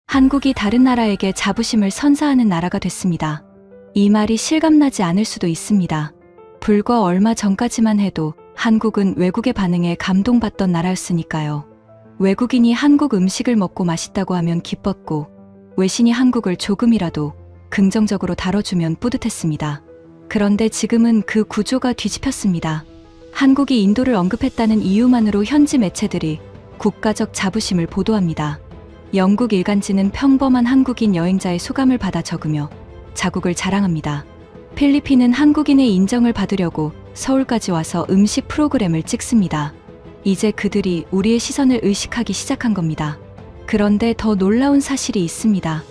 한국이 다른 나라에게 자부심을 선사하는 나라가 됐습니다. 이 말이 실감나지 않을 수도 있습니다. 불과 얼마 전까지만 해도 한국은 외국의 반응에 감동받던 나라였으니까요. 외국인이 한국 음식을 먹고 맛있다고 하면 기뻤고, 외신이 한국을 조금이라도 긍정적으로 다뤄주면 뿌듯했습니다. 그런데 지금은 그 구조가 뒤집혔습니다. 한국이 인도를 언급했다는 이유만으로 현지 매체들이 국가적 자부심을 보도합니다. 영국 일간지는 평범한 한국인 여행자의 소감을 받아 적으며 자국을 자랑합니다. 필리핀은 한국인의 인정을 받으려고 서울까지 와서 음식 프로그램을 찍습니다. 이제 그들이 우리의 시선을 의식하기 시작한 겁니다. 그런데 더 놀라운 사실이 있습니다.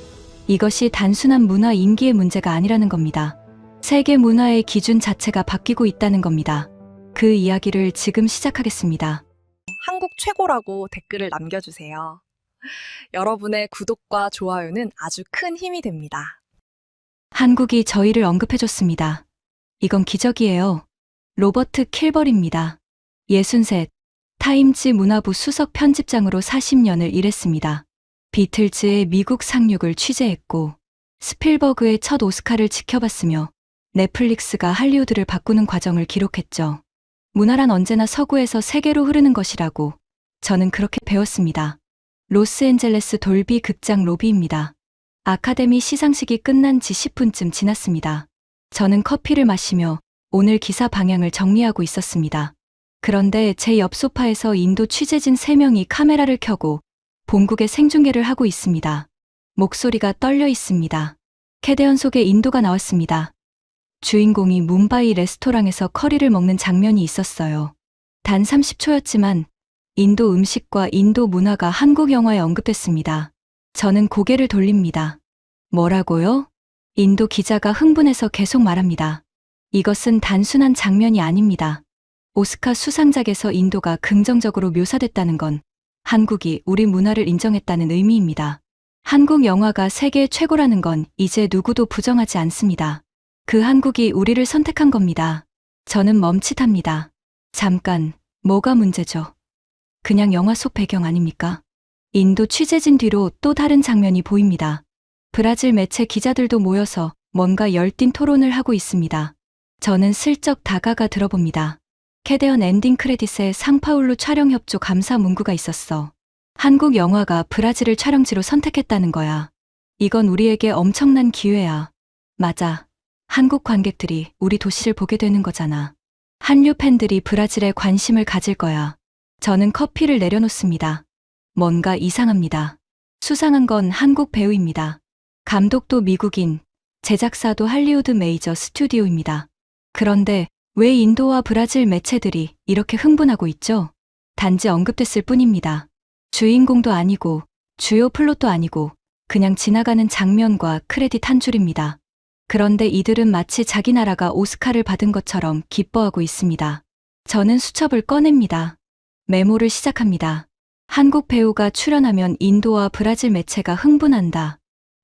이것이 단순한 문화 임기의 문제가 아니라는 겁니다. 세계 문화의 기준 자체가 바뀌고 있다는 겁니다. 그 이야기를 지금 시작하겠습니다. 한국 최고라고 댓글을 남겨주세요. 여러분의 구독과 좋아요는 아주 큰 힘이 됩니다. 한국이 저희를 언급해줬습니다. 이건 기적이에요. 로버트 킬벌입니다. 63, 타임지 문화부 수석 편집장으로 40년을 일했습니다. 비틀즈의 미국 상륙을 취재했고, 스필버그의 첫 오스카를 지켜봤으며, 넷플릭스가 할리우드를 바꾸는 과정을 기록했죠. 문화란 언제나 서구에서 세계로 흐르는 것이라고 저는 그렇게 배웠습니다. 로스앤젤레스 돌비 극장 로비입니다. 아카데미 시상식이 끝난 지 10분쯤 지났습니다. 저는 커피를 마시며 오늘 기사 방향을 정리하고 있었습니다. 그런데 제 옆 소파에서 인도 취재진 3명이 카메라를 켜고 본국의 생중계를 하고 있습니다. 목소리가 떨려 있습니다. 캐대언 속에 인도가 나왔습니다. 주인공이 뭄바이 레스토랑에서 커리를 먹는 장면이 있었어요. 단 30초였지만 인도 음식과 인도 문화가 한국 영화에 언급됐습니다. 저는 고개를 돌립니다. 뭐라고요? 인도 기자가 흥분해서 계속 말합니다. 이것은 단순한 장면이 아닙니다. 오스카 수상작에서 인도가 긍정적으로 묘사됐다는 건 한국이 우리 문화를 인정했다는 의미입니다. 한국 영화가 세계 최고라는 건 이제 누구도 부정하지 않습니다. 그 한국이 우리를 선택한 겁니다. 저는 멈칫합니다. 잠깐, 뭐가 문제죠? 그냥 영화 속 배경 아닙니까? 인도 취재진 뒤로 또 다른 장면이 보입니다. 브라질 매체 기자들도 모여서 뭔가 열띤 토론을 하고 있습니다. 저는 슬쩍 다가가 들어봅니다. 캐대언 엔딩 크레딧에 상파울루 촬영 협조 감사 문구가 있었어. 한국 영화가 브라질을 촬영지로 선택했다는 거야. 이건 우리에게 엄청난 기회야. 맞아. 한국 관객들이 우리 도시를 보게 되는 거잖아. 한류 팬들이 브라질에 관심을 가질 거야. 저는 커피를 내려놓습니다. 뭔가 이상합니다. 수상한 건 한국 배우입니다. 감독도 미국인, 제작사도 할리우드 메이저 스튜디오입니다. 그런데 왜 인도와 브라질 매체들이 이렇게 흥분하고 있죠? 단지 언급됐을 뿐입니다. 주인공도 아니고 주요 플롯도 아니고 그냥 지나가는 장면과 크레딧 한 줄입니다. 그런데 이들은 마치 자기 나라가 오스카를 받은 것처럼 기뻐하고 있습니다. 저는 수첩을 꺼냅니다. 메모를 시작합니다. 한국 배우가 출연하면 인도와 브라질 매체가 흥분한다.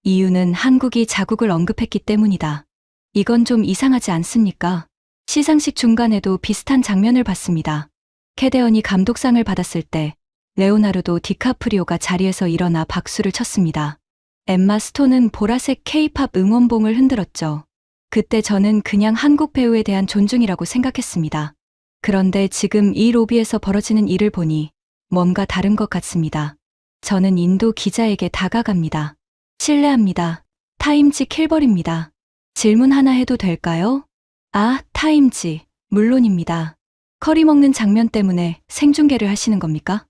이유는 한국이 자국을 언급했기 때문이다. 이건 좀 이상하지 않습니까? 시상식 중간에도 비슷한 장면을 봤습니다. 캐대언이 감독상을 받았을 때 레오나르도 디카프리오가 자리에서 일어나 박수를 쳤습니다. 엠마 스톤은 보라색 K-팝 응원봉을 흔들었죠. 그때 저는 그냥 한국 배우에 대한 존중이라고 생각했습니다. 그런데 지금 이 로비에서 벌어지는 일을 보니 뭔가 다른 것 같습니다. 저는 인도 기자에게 다가갑니다. 실례합니다. 타임지 킬벌입니다. 질문 하나 해도 될까요? 아, 타임지. 물론입니다. 커리 먹는 장면 때문에 생중계를 하시는 겁니까?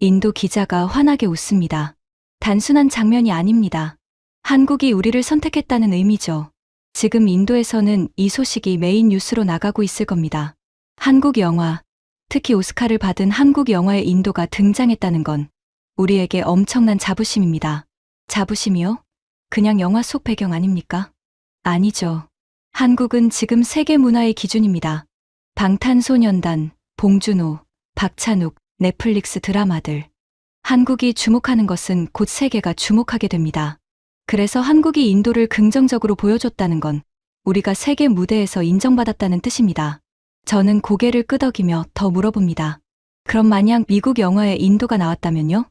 인도 기자가 환하게 웃습니다. 단순한 장면이 아닙니다. 한국이 우리를 선택했다는 의미죠. 지금 인도에서는 이 소식이 메인 뉴스로 나가고 있을 겁니다. 한국 영화, 특히 오스카를 받은 한국 영화에 인도가 등장했다는 건 우리에게 엄청난 자부심입니다. 자부심이요? 그냥 영화 속 배경 아닙니까? 아니죠. 한국은 지금 세계 문화의 기준입니다. 방탄소년단, 봉준호, 박찬욱, 넷플릭스 드라마들. 한국이 주목하는 것은 곧 세계가 주목하게 됩니다. 그래서 한국이 인도를 긍정적으로 보여줬다는 건 우리가 세계 무대에서 인정받았다는 뜻입니다. 저는 고개를 끄덕이며 더 물어봅니다. 그럼 만약 미국 영화에 인도가 나왔다면요?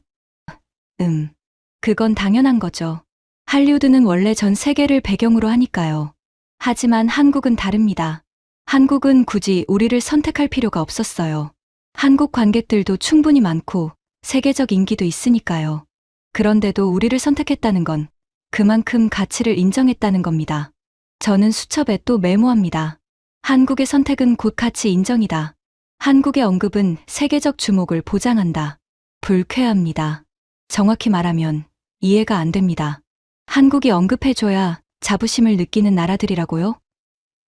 그건 당연한 거죠. 할리우드는 원래 전 세계를 배경으로 하니까요. 하지만 한국은 다릅니다. 한국은 굳이 우리를 선택할 필요가 없었어요. 한국 관객들도 충분히 많고 세계적 인기도 있으니까요. 그런데도 우리를 선택했다는 건 그만큼 가치를 인정했다는 겁니다. 저는 수첩에 또 메모합니다. 한국의 선택은 곧 가치 인정이다. 한국의 언급은 세계적 주목을 보장한다. 불쾌합니다. 정확히 말하면 이해가 안 됩니다. 한국이 언급해줘야 자부심을 느끼는 나라들이라고요?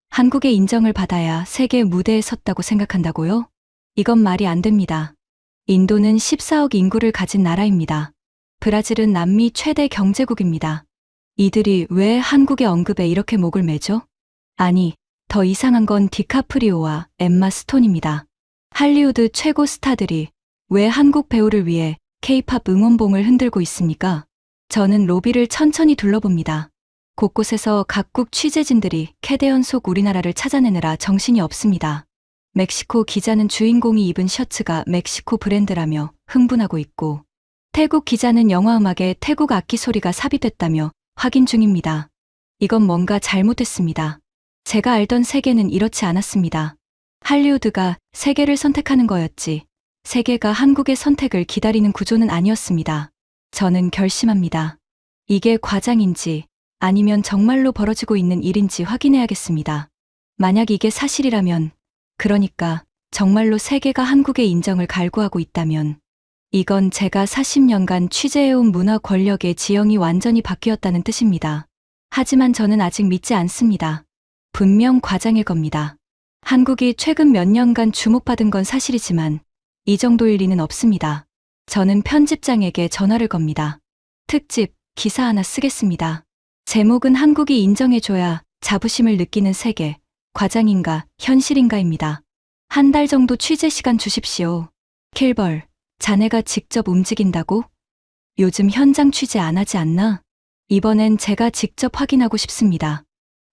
한국의 인정을 받아야 세계 무대에 섰다고 생각한다고요? 이건 말이 안 됩니다. 인도는 14억 인구를 가진 나라입니다. 브라질은 남미 최대 경제국입니다. 이들이 왜 한국의 언급에 이렇게 목을 매죠? 아니, 더 이상한 건 디카프리오와 엠마 스톤입니다. 할리우드 최고 스타들이 왜 한국 배우를 위해 K-팝 응원봉을 흔들고 있습니까? 저는 로비를 천천히 둘러봅니다. 곳곳에서 각국 취재진들이 캐대언 속 우리나라를 찾아내느라 정신이 없습니다. 멕시코 기자는 주인공이 입은 셔츠가 멕시코 브랜드라며 흥분하고 있고, 태국 기자는 영화 음악에 태국 악기 소리가 삽입됐다며 확인 중입니다. 이건 뭔가 잘못됐습니다. 제가 알던 세계는 이렇지 않았습니다. 할리우드가 세계를 선택하는 거였지, 세계가 한국의 선택을 기다리는 구조는 아니었습니다. 저는 결심합니다. 이게 과장인지 아니면 정말로 벌어지고 있는 일인지 확인해야겠습니다. 만약 이게 사실이라면, 그러니까 정말로 세계가 한국의 인정을 갈구하고 있다면, 이건 제가 40년간 취재해온 문화 권력의 지형이 완전히 바뀌었다는 뜻입니다. 하지만 저는 아직 믿지 않습니다. 분명 과장일 겁니다. 한국이 최근 몇 년간 주목받은 건 사실이지만 이 정도일 리는 없습니다. 저는 편집장에게 전화를 겁니다. 특집 기사 하나 쓰겠습니다. 제목은 한국이 인정해줘야 자부심을 느끼는 세계, 과장인가 현실인가입니다. 한 달 정도 취재 시간 주십시오. 킬벌, 자네가 직접 움직인다고? 요즘 현장 취재 안 하지 않나? 이번엔 제가 직접 확인하고 싶습니다.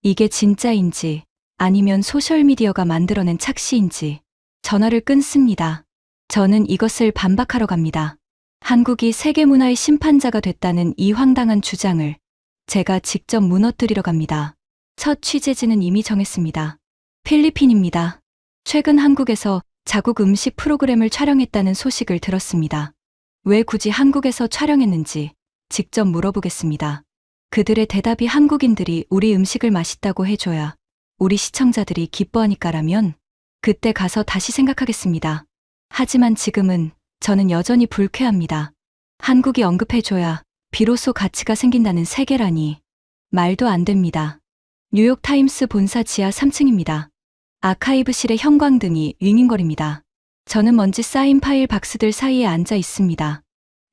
이게 진짜인지 아니면 소셜미디어가 만들어낸 착시인지. 전화를 끊습니다. 저는 이것을 반박하러 갑니다. 한국이 세계문화의 심판자가 됐다는 이 황당한 주장을 제가 직접 무너뜨리러 갑니다. 첫 취재지는 이미 정했습니다. 필리핀입니다. 최근 한국에서 자국 음식 프로그램을 촬영했다는 소식을 들었습니다. 왜 굳이 한국에서 촬영했는지 직접 물어보겠습니다. 그들의 대답이 한국인들이 우리 음식을 맛있다고 해줘야 우리 시청자들이 기뻐하니까라면 그때 가서 다시 생각하겠습니다. 하지만 지금은 저는 여전히 불쾌합니다. 한국이 언급해줘야 비로소 가치가 생긴다는 세계라니. 말도 안 됩니다. 뉴욕타임스 본사 지하 3층입니다. 아카이브실의 형광등이 윙윙거립니다. 저는 먼지 쌓인 파일 박스들 사이에 앉아 있습니다.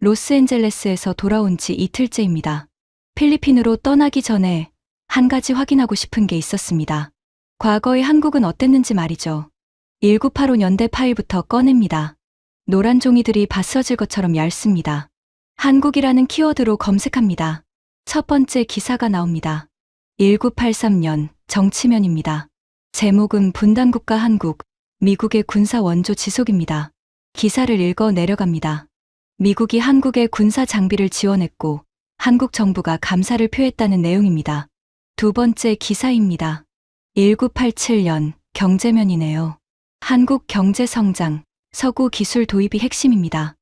로스앤젤레스에서 돌아온 지 이틀째입니다. 필리핀으로 떠나기 전에 한 가지 확인하고 싶은 게 있었습니다. 과거의 한국은 어땠는지 말이죠. 1985년대 파일부터 꺼냅니다. 노란 종이들이 바스러질 것처럼 얇습니다. 한국이라는 키워드로 검색합니다. 첫 번째 기사가 나옵니다. 1983년 정치면입니다. 제목은 분단국가 한국, 미국의 군사 원조 지속입니다. 기사를 읽어 내려갑니다. 미국이 한국의 군사 장비를 지원했고 한국 정부가 감사를 표했다는 내용입니다. 두 번째 기사입니다. 1987년 경제면이네요. 한국 경제 성장, 서구 기술 도입이 핵심입니다.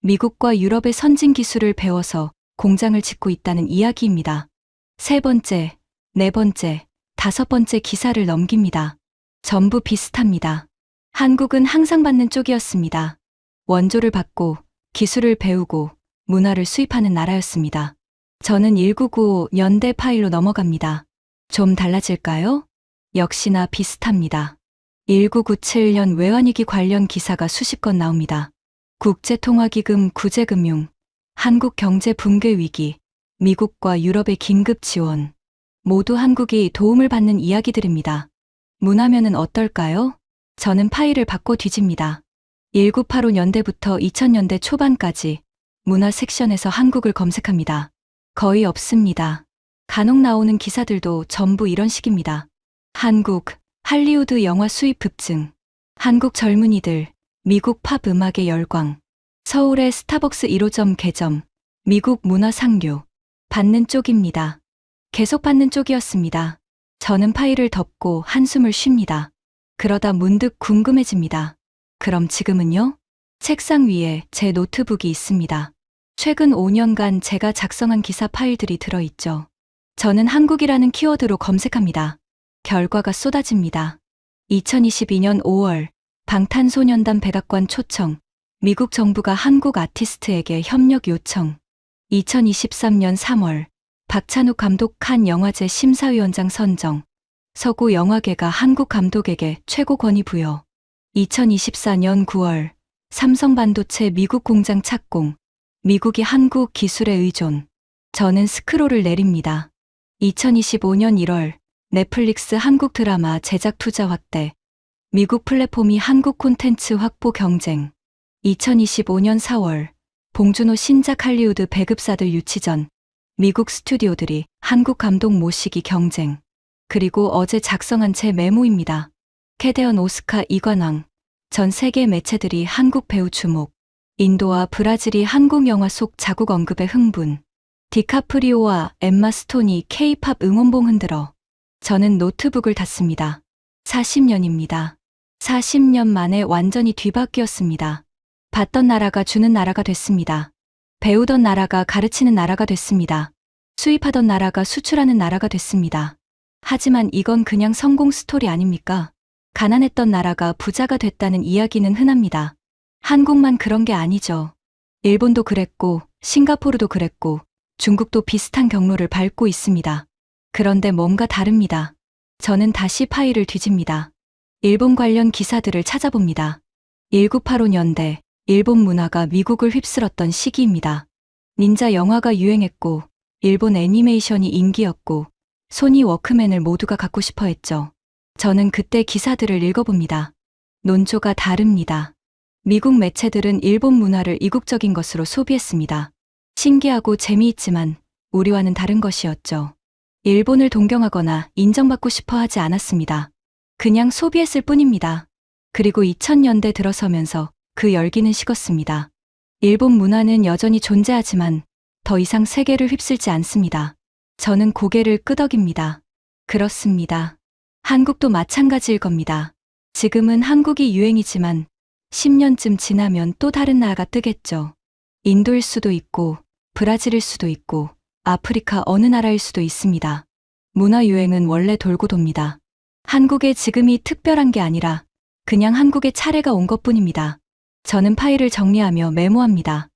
미국과 유럽의 선진 기술을 배워서 공장을 짓고 있다는 이야기입니다. 세 번째, 네 번째, 다섯 번째 기사를 넘깁니다. 전부 비슷합니다. 한국은 항상 받는 쪽이었습니다. 원조를 받고 기술을 배우고 문화를 수입하는 나라였습니다. 저는 1995년대 파일로 넘어갑니다. 좀 달라질까요? 역시나 비슷합니다. 1997년 외환위기 관련 기사가 수십 건 나옵니다. 국제통화기금 구제금융, 한국 경제 붕괴 위기, 미국과 유럽의 긴급 지원. 모두 한국이 도움을 받는 이야기들입니다. 문화면은 어떨까요? 저는 파일을 바꿔 뒤집니다. 1985년대부터 2000년대 초반까지 문화 섹션에서 한국을 검색합니다. 거의 없습니다. 간혹 나오는 기사들도 전부 이런 식입니다. 한국, 할리우드 영화 수입 급증, 한국 젊은이들, 미국 팝 음악의 열광, 서울의 스타벅스 1호점 개점, 미국 문화 상류. 받는 쪽입니다. 계속 받는 쪽이었습니다. 저는 파일을 덮고 한숨을 쉽니다. 그러다 문득 궁금해집니다. 그럼 지금은요? 책상 위에 제 노트북이 있습니다. 최근 5년간 제가 작성한 기사 파일들이 들어있죠. 저는 한국이라는 키워드로 검색합니다. 결과가 쏟아집니다. 2022년 5월 방탄소년단 백악관 초청, 미국 정부가 한국 아티스트에게 협력 요청. 2023년 3월 박찬욱 감독 칸 영화제 심사위원장 선정, 서구 영화계가 한국 감독에게 최고 권위 부여. 2024년 9월 삼성반도체 미국 공장 착공, 미국이 한국 기술에 의존. 저는 스크롤을 내립니다. 2025년 1월 넷플릭스 한국 드라마 제작 투자 확대, 미국 플랫폼이 한국 콘텐츠 확보 경쟁. 2025년 4월 봉준호 신작 할리우드 배급사들 유치 전, 미국 스튜디오들이 한국 감독 모시기 경쟁. 그리고 어제 작성한 제 메모입니다. 캐대언 오스카 이관왕, 전 세계 매체들이 한국 배우 주목, 인도와 브라질이 한국 영화 속 자국 언급에 흥분, 디카프리오와 엠마 스톤이 K-팝 응원봉 흔들어. 저는 노트북을 닫습니다. 40년입니다. 40년 만에 완전히 뒤바뀌었습니다. 받던 나라가 주는 나라가 됐습니다. 배우던 나라가 가르치는 나라가 됐습니다. 수입하던 나라가 수출하는 나라가 됐습니다. 하지만 이건 그냥 성공 스토리 아닙니까? 가난했던 나라가 부자가 됐다는 이야기는 흔합니다. 한국만 그런 게 아니죠. 일본도 그랬고, 싱가포르도 그랬고, 중국도 비슷한 경로를 밟고 있습니다. 그런데 뭔가 다릅니다. 저는 다시 파일을 뒤집니다. 일본 관련 기사들을 찾아봅니다. 1985년대, 일본 문화가 미국을 휩쓸었던 시기입니다. 닌자 영화가 유행했고, 일본 애니메이션이 인기였고, 소니 워크맨을 모두가 갖고 싶어 했죠. 저는 그때 기사들을 읽어봅니다. 논조가 다릅니다. 미국 매체들은 일본 문화를 이국적인 것으로 소비했습니다. 신기하고 재미있지만 우리와는 다른 것이었죠. 일본을 동경하거나 인정받고 싶어 하지 않았습니다. 그냥 소비했을 뿐입니다. 그리고 2000년대 들어서면서 그 열기는 식었습니다. 일본 문화는 여전히 존재하지만 더 이상 세계를 휩쓸지 않습니다. 저는 고개를 끄덕입니다. 그렇습니다. 한국도 마찬가지일 겁니다. 지금은 한국이 유행이지만 10년쯤 지나면 또 다른 나라가 뜨겠죠. 인도일 수도 있고, 브라질일 수도 있고, 아프리카 어느 나라일 수도 있습니다. 문화 유행은 원래 돌고 돕니다. 한국의 지금이 특별한 게 아니라 그냥 한국의 차례가 온 것뿐입니다. 저는 파일을 정리하며 메모합니다.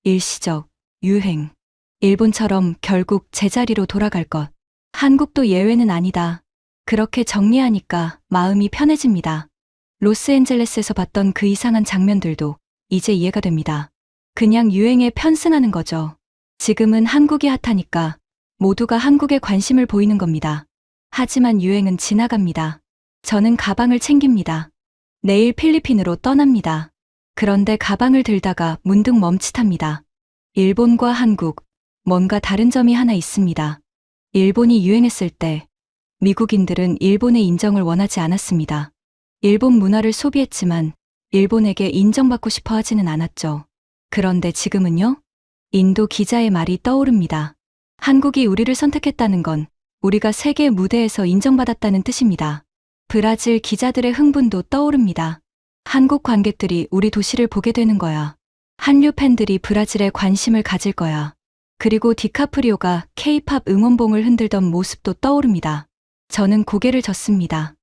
일시적, 유행. 일본처럼 결국 제자리로 돌아갈 것. 한국도 예외는 아니다. 그렇게 정리하니까 마음이 편해집니다. 로스앤젤레스에서 봤던 그 이상한 장면들도 이제 이해가 됩니다. 그냥 유행에 편승하는 거죠. 지금은 한국이 핫하니까 모두가 한국에 관심을 보이는 겁니다. 하지만 유행은 지나갑니다. 저는 가방을 챙깁니다. 내일 필리핀으로 떠납니다. 그런데 가방을 들다가 문득 멈칫합니다. 일본과 한국, 뭔가 다른 점이 하나 있습니다. 일본이 유행했을 때 미국인들은 일본의 인정을 원하지 않았습니다. 일본 문화를 소비했지만 일본에게 인정받고 싶어 하지는 않았죠. 그런데 지금은요? 인도 기자의 말이 떠오릅니다. 한국이 우리를 선택했다는 건 우리가 세계 무대에서 인정받았다는 뜻입니다. 브라질 기자들의 흥분도 떠오릅니다. 한국 관객들이 우리 도시를 보게 되는 거야. 한류 팬들이 브라질에 관심을 가질 거야. 그리고 디카프리오가 K-팝 응원봉을 흔들던 모습도 떠오릅니다. 저는 고개를 젓습니다.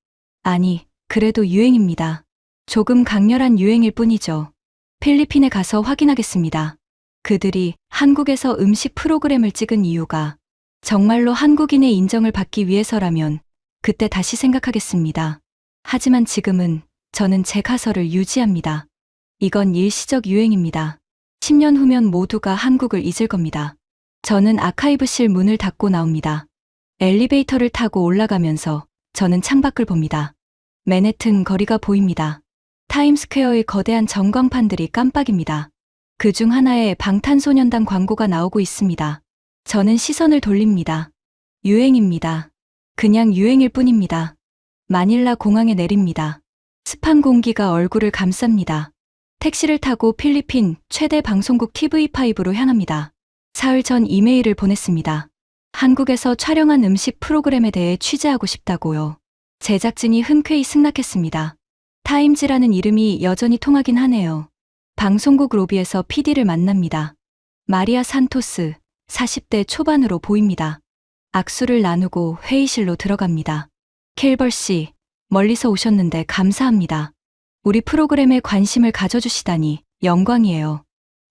아니, 그래도 유행입니다. 조금 강렬한 유행일 뿐이죠. 필리핀에 가서 확인하겠습니다. 그들이 한국에서 음식 프로그램을 찍은 이유가 정말로 한국인의 인정을 받기 위해서라면 그때 다시 생각하겠습니다. 하지만 지금은 저는 제 가설을 유지합니다. 이건 일시적 유행입니다. 10년 후면 모두가 한국을 잊을 겁니다. 저는 아카이브실 문을 닫고 나옵니다. 엘리베이터를 타고 올라가면서 저는 창밖을 봅니다. 맨해튼 거리가 보입니다. 타임스퀘어의 거대한 전광판들이 깜빡입니다. 그중 하나에 방탄소년단 광고가 나오고 있습니다. 저는 시선을 돌립니다. 유행입니다. 그냥 유행일 뿐입니다. 마닐라 공항에 내립니다. 습한 공기가 얼굴을 감쌉니다. 택시를 타고 필리핀 최대 방송국 TV5로 향합니다. 사흘 전 이메일을 보냈습니다. 한국에서 촬영한 음식 프로그램에 대해 취재하고 싶다고요. 제작진이 흔쾌히 승낙했습니다. 타임즈라는 이름이 여전히 통하긴 하네요. 방송국 로비에서 PD를 만납니다. 마리아 산토스, 40대 초반으로 보입니다. 악수를 나누고 회의실로 들어갑니다. 킬벌 씨, 멀리서 오셨는데 감사합니다. 우리 프로그램에 관심을 가져주시다니 영광이에요.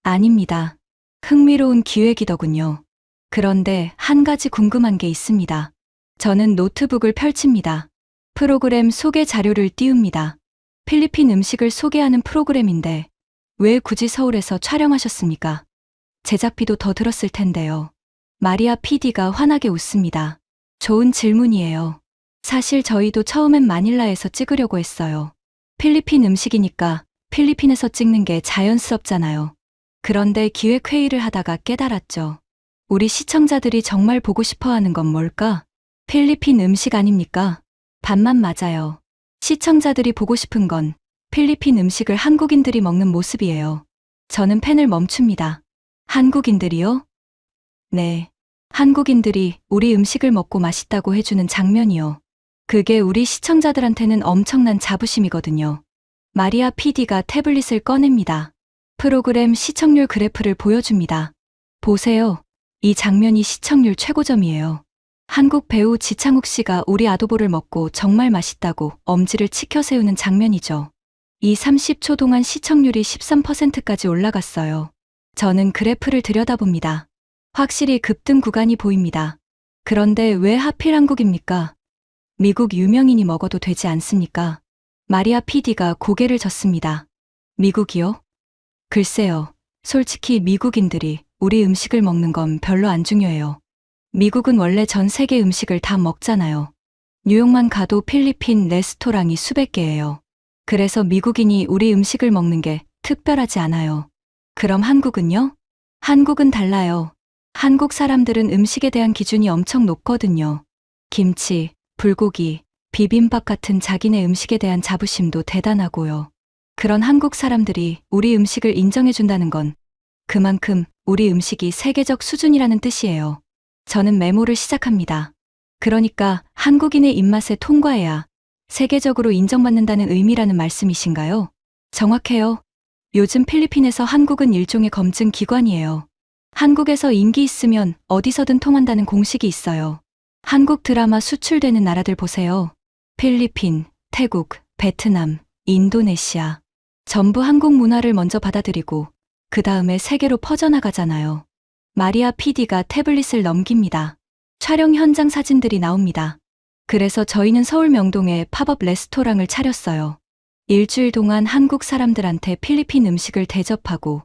아닙니다. 흥미로운 기획이더군요. 그런데 한 가지 궁금한 게 있습니다. 저는 노트북을 펼칩니다. 프로그램 소개 자료를 띄웁니다. 필리핀 음식을 소개하는 프로그램인데 왜 굳이 서울에서 촬영하셨습니까? 제작비도 더 들었을 텐데요. 마리아 PD가 환하게 웃습니다. 좋은 질문이에요. 사실 저희도 처음엔 마닐라에서 찍으려고 했어요. 필리핀 음식이니까 필리핀에서 찍는 게 자연스럽잖아요. 그런데 기획회의를 하다가 깨달았죠. 우리 시청자들이 정말 보고 싶어 하는 건 뭘까? 필리핀 음식 아닙니까? 반만 맞아요. 시청자들이 보고 싶은 건 필리핀 음식을 한국인들이 먹는 모습이에요. 저는 펜을 멈춥니다. 한국인들이요? 네. 한국인들이 우리 음식을 먹고 맛있다고 해주는 장면이요. 그게 우리 시청자들한테는 엄청난 자부심이거든요. 마리아 PD가 태블릿을 꺼냅니다. 프로그램 시청률 그래프를 보여줍니다. 보세요. 이 장면이 시청률 최고점이에요. 한국 배우 지창욱 씨가 우리 아도보를 먹고 정말 맛있다고 엄지를 치켜 세우는 장면이죠. 이 30초 동안 시청률이 13%까지 올라갔어요. 저는 그래프를 들여다봅니다. 확실히 급등 구간이 보입니다. 그런데 왜 하필 한국입니까? 미국 유명인이 먹어도 되지 않습니까? 마리아 PD가 고개를 젓습니다. 미국이요? 글쎄요. 솔직히 미국인들이 우리 음식을 먹는 건 별로 안 중요해요. 미국은 원래 전 세계 음식을 다 먹잖아요. 뉴욕만 가도 필리핀 레스토랑이 수백 개예요. 그래서 미국인이 우리 음식을 먹는 게 특별하지 않아요. 그럼 한국은요? 한국은 달라요. 한국 사람들은 음식에 대한 기준이 엄청 높거든요. 김치, 불고기, 비빔밥 같은 자기네 음식에 대한 자부심도 대단하고요. 그런 한국 사람들이 우리 음식을 인정해준다는 건 그만큼 우리 음식이 세계적 수준이라는 뜻이에요. 저는 메모를 시작합니다. 그러니까 한국인의 입맛에 통과해야 세계적으로 인정받는다는 의미라는 말씀이신가요? 정확해요. 요즘 필리핀에서 한국은 일종의 검증 기관이에요. 한국에서 인기 있으면 어디서든 통한다는 공식이 있어요. 한국 드라마 수출되는 나라들 보세요. 필리핀, 태국, 베트남, 인도네시아. 전부 한국 문화를 먼저 받아들이고 그 다음에 세계로 퍼져나가잖아요. 마리아 PD가 태블릿을 넘깁니다. 촬영 현장 사진들이 나옵니다. 그래서 저희는 서울 명동에 팝업 레스토랑을 차렸어요. 일주일 동안 한국 사람들한테 필리핀 음식을 대접하고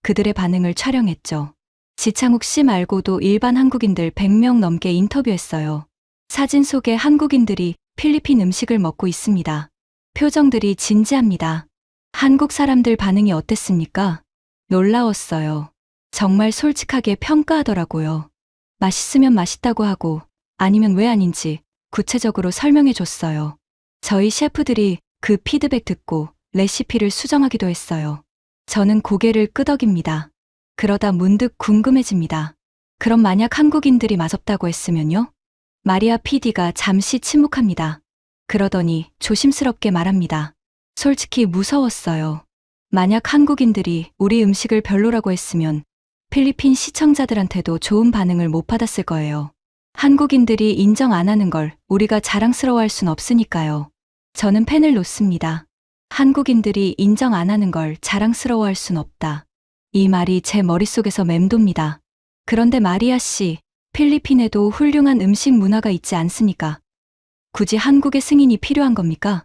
그들의 반응을 촬영했죠. 지창욱 씨 말고도 일반 한국인들 100명 넘게 인터뷰했어요. 사진 속에 한국인들이 필리핀 음식을 먹고 있습니다. 표정들이 진지합니다. 한국 사람들 반응이 어땠습니까? 놀라웠어요. 정말 솔직하게 평가하더라고요. 맛있으면 맛있다고 하고 아니면 왜 아닌지 구체적으로 설명해 줬어요. 저희 셰프들이 그 피드백 듣고 레시피를 수정하기도 했어요. 저는 고개를 끄덕입니다. 그러다 문득 궁금해집니다. 그럼 만약 한국인들이 맛없다고 했으면요? 마리아 PD가 잠시 침묵합니다. 그러더니 조심스럽게 말합니다. 솔직히 무서웠어요. 만약 한국인들이 우리 음식을 별로라고 했으면 필리핀 시청자들한테도 좋은 반응을 못 받았을 거예요. 한국인들이 인정 안 하는 걸 우리가 자랑스러워할 순 없으니까요. 저는 펜을 놓습니다. 한국인들이 인정 안 하는 걸 자랑스러워할 순 없다. 이 말이 제 머릿속에서 맴돕니다. 그런데 마리아 씨, 필리핀에도 훌륭한 음식 문화가 있지 않습니까? 굳이 한국의 승인이 필요한 겁니까?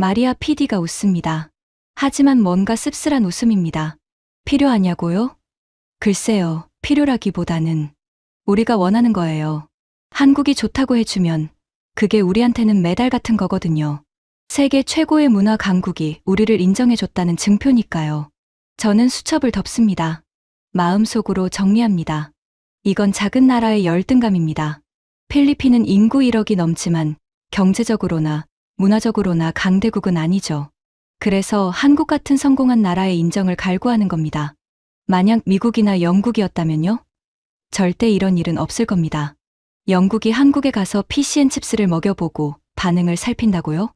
마리아 PD가 웃습니다. 하지만 뭔가 씁쓸한 웃음입니다. 필요하냐고요? 글쎄요, 필요라기보다는 우리가 원하는 거예요. 한국이 좋다고 해주면 그게 우리한테는 메달 같은 거거든요. 세계 최고의 문화 강국이 우리를 인정해줬다는 증표니까요. 저는 수첩을 덮습니다. 마음속으로 정리합니다. 이건 작은 나라의 열등감입니다. 필리핀은 인구 1억이 넘지만 경제적으로나 문화적으로나 강대국은 아니죠. 그래서 한국 같은 성공한 나라의 인정을 갈구하는 겁니다. 만약 미국이나 영국이었다면요? 절대 이런 일은 없을 겁니다. 영국이 한국에 가서 피시앤칩스를 먹여보고 반응을 살핀다고요?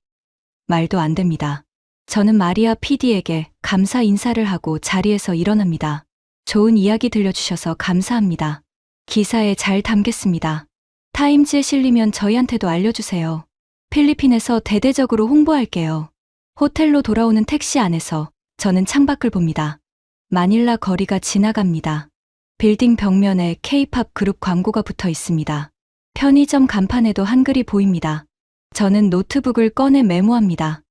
말도 안 됩니다. 저는 마리아 PD에게 감사 인사를 하고 자리에서 일어납니다. 좋은 이야기 들려주셔서 감사합니다. 기사에 잘 담겠습니다. 타임즈에 실리면 저희한테도 알려주세요. 필리핀에서 대대적으로 홍보할게요. 호텔로 돌아오는 택시 안에서 저는 창밖을 봅니다. 마닐라 거리가 지나갑니다. 빌딩 벽면에 K-팝 그룹 광고가 붙어 있습니다. 편의점 간판에도 한글이 보입니다. 저는 노트북을 꺼내 메모합니다.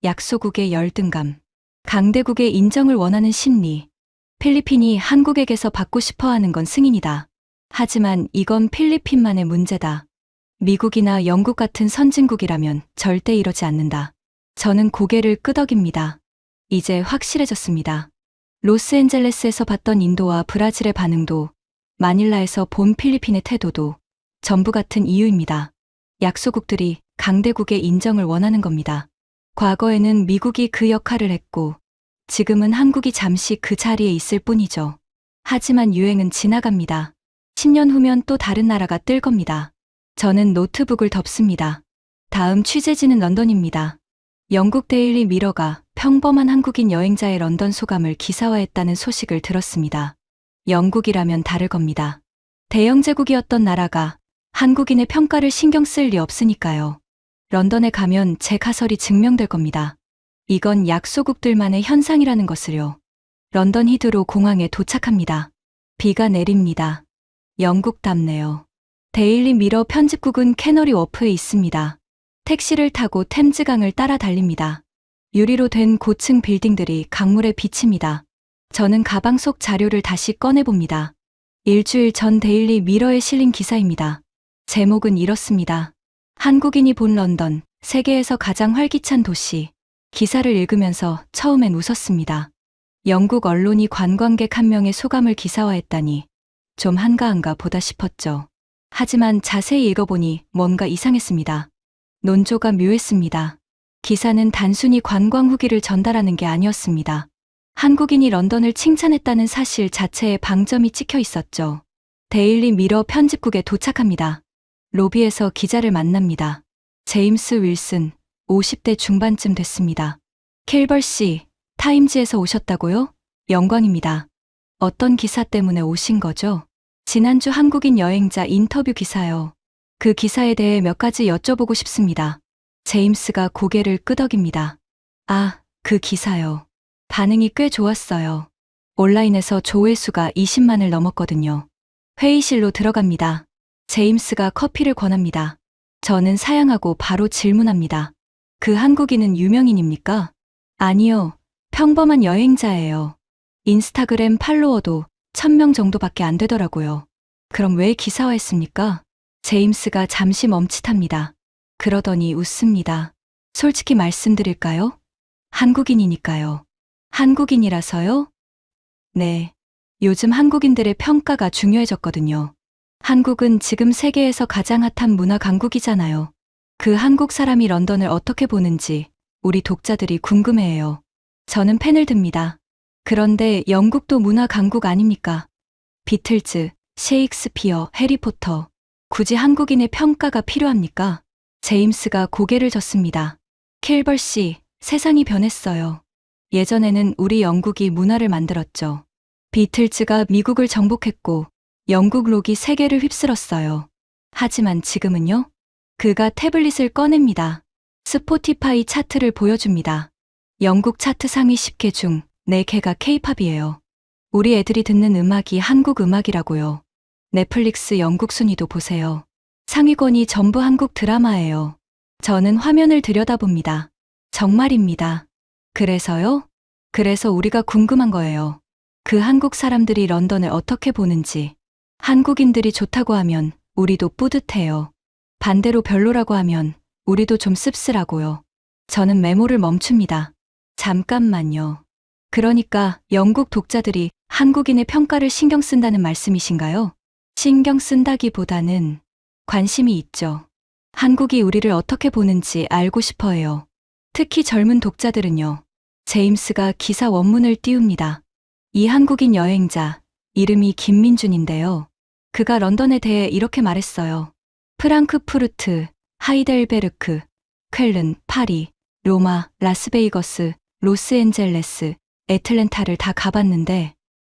약소국의 열등감, 강대국의 인정을 원하는 심리, 필리핀이 한국에게서 받고 싶어 하는 건 승인이다. 하지만 이건 필리핀만의 문제다. 미국이나 영국 같은 선진국이라면 절대 이러지 않는다. 저는 고개를 끄덕입니다. 이제 확실해졌습니다. 로스앤젤레스에서 봤던 인도와 브라질의 반응도, 마닐라에서 본 필리핀의 태도도 전부 같은 이유입니다. 약소국들이 강대국의 인정을 원하는 겁니다. 과거에는 미국이 그 역할을 했고, 지금은 한국이 잠시 그 자리에 있을 뿐이죠. 하지만 유행은 지나갑니다. 10년 후면 또 다른 나라가 뜰 겁니다. 저는 노트북을 덮습니다. 다음 취재지는 런던입니다. 영국 데일리 미러가 평범한 한국인 여행자의 런던 소감을 기사화했다는 소식을 들었습니다. 영국이라면 다를 겁니다. 대영제국이었던 나라가 한국인의 평가를 신경 쓸 리 없으니까요. 런던에 가면 제 가설이 증명될 겁니다. 이건 약소국들만의 현상이라는 것을요. 런던 히드로 공항에 도착합니다. 비가 내립니다. 영국답네요. 데일리 미러 편집국은 캐너리 워프에 있습니다. 택시를 타고 템즈강을 따라 달립니다. 유리로 된 고층 빌딩들이 강물에 비칩니다. 저는 가방 속 자료를 다시 꺼내봅니다. 일주일 전 데일리 미러에 실린 기사입니다. 제목은 이렇습니다. 한국인이 본 런던, 세계에서 가장 활기찬 도시. 기사를 읽으면서 처음엔 웃었습니다. 영국 언론이 관광객 한 명의 소감을 기사화했다니 좀 한가한가 보다 싶었죠. 하지만 자세히 읽어보니 뭔가 이상했습니다. 논조가 묘했습니다. 기사는 단순히 관광 후기를 전달하는 게 아니었습니다. 한국인이 런던을 칭찬했다는 사실 자체에 방점이 찍혀 있었죠. 데일리 미러 편집국에 도착합니다. 로비에서 기자를 만납니다. 제임스 윌슨, 50대 중반쯤 됐습니다. 킬벌 씨, 타임즈에서 오셨다고요? 영광입니다. 어떤 기사 때문에 오신 거죠? 지난주 한국인 여행자 인터뷰 기사요. 그 기사에 대해 몇 가지 여쭤보고 싶습니다. 제임스가 고개를 끄덕입니다. 아, 그 기사요. 반응이 꽤 좋았어요. 온라인에서 조회수가 20만을 넘었거든요. 회의실로 들어갑니다. 제임스가 커피를 권합니다. 저는 사양하고 바로 질문합니다. 그 한국인은 유명인입니까? 아니요. 평범한 여행자예요. 인스타그램 팔로워도 1000명 정도밖에 안 되더라고요. 그럼 왜 기사화했습니까? 제임스가 잠시 멈칫합니다. 그러더니 웃습니다. 솔직히 말씀드릴까요? 한국인이니까요. 한국인이라서요? 네. 요즘 한국인들의 평가가 중요해졌거든요. 한국은 지금 세계에서 가장 핫한 문화 강국이잖아요. 그 한국 사람이 런던을 어떻게 보는지 우리 독자들이 궁금해해요. 저는 펜을 듭니다. 그런데 영국도 문화 강국 아닙니까? 비틀즈, 셰익스피어, 해리포터. 굳이 한국인의 평가가 필요합니까? 제임스가 고개를 젓습니다. 킬벌 씨, 세상이 변했어요. 예전에는 우리 영국이 문화를 만들었죠. 비틀즈가 미국을 정복했고 영국 록이 세계를 휩쓸었어요. 하지만 지금은요? 그가 태블릿을 꺼냅니다. 스포티파이 차트를 보여줍니다. 영국 차트 상위 10개 중 4개가 K-팝이에요. 우리 애들이 듣는 음악이 한국 음악이라고요. 넷플릭스 영국 순위도 보세요. 상위권이 전부 한국 드라마예요. 저는 화면을 들여다봅니다. 정말입니다. 그래서요? 그래서 우리가 궁금한 거예요. 그 한국 사람들이 런던을 어떻게 보는지. 한국인들이 좋다고 하면 우리도 뿌듯해요. 반대로 별로라고 하면 우리도 좀 씁쓸하고요. 저는 메모를 멈춥니다. 잠깐만요. 그러니까 영국 독자들이 한국인의 평가를 신경 쓴다는 말씀이신가요? 신경 쓴다기보다는 관심이 있죠. 한국이 우리를 어떻게 보는지 알고 싶어 해요. 특히 젊은 독자들은요. 제임스가 기사 원문을 띄웁니다. 이 한국인 여행자, 이름이 김민준인데요. 그가 런던에 대해 이렇게 말했어요. 프랑크푸르트, 하이델베르크, 쾰른, 파리, 로마, 라스베이거스, 로스앤젤레스, 애틀랜타를 다 가봤는데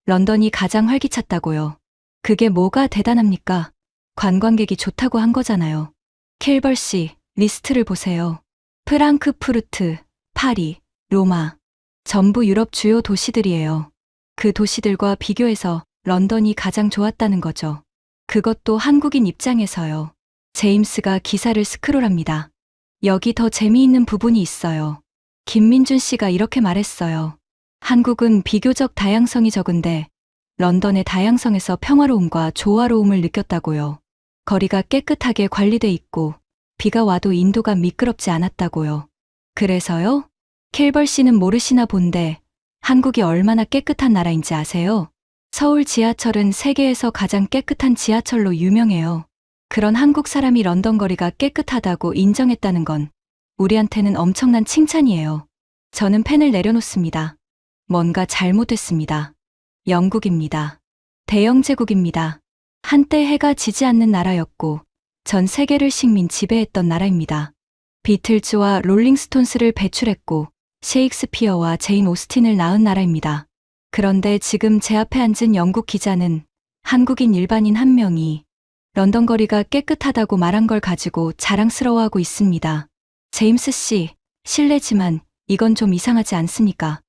런던이 가장 활기찼다고요. 그게 뭐가 대단합니까? 관광객이 좋다고 한 거잖아요. 킬벌 씨, 리스트를 보세요. 프랑크푸르트, 파리, 로마. 전부 유럽 주요 도시들이에요. 그 도시들과 비교해서 런던이 가장 좋았다는 거죠. 그것도 한국인 입장에서요. 제임스가 기사를 스크롤합니다. 여기 더 재미있는 부분이 있어요. 김민준 씨가 이렇게 말했어요. 한국은 비교적 다양성이 적은데 런던의 다양성에서 평화로움과 조화로움을 느꼈다고요. 거리가 깨끗하게 관리돼 있고 비가 와도 인도가 미끄럽지 않았다고요. 그래서요? 킬벌 씨는 모르시나 본데 한국이 얼마나 깨끗한 나라인지 아세요? 서울 지하철은 세계에서 가장 깨끗한 지하철로 유명해요. 그런 한국 사람이 런던 거리가 깨끗하다고 인정했다는 건 우리한테는 엄청난 칭찬이에요. 저는 펜을 내려놓습니다. 뭔가 잘못했습니다. 영국입니다. 대영 제국입니다. 한때 해가 지지 않는 나라였고 전 세계를 식민 지배했던 나라입니다. 비틀즈와 롤링스톤스를 배출했고 셰익스피어와 제인 오스틴을 낳은 나라입니다. 그런데 지금 제 앞에 앉은 영국 기자는 한국인 일반인 한 명이 런던 거리가 깨끗하다고 말한 걸 가지고 자랑스러워하고 있습니다. 제임스 씨, 실례지만 이건 좀 이상하지 않습니까?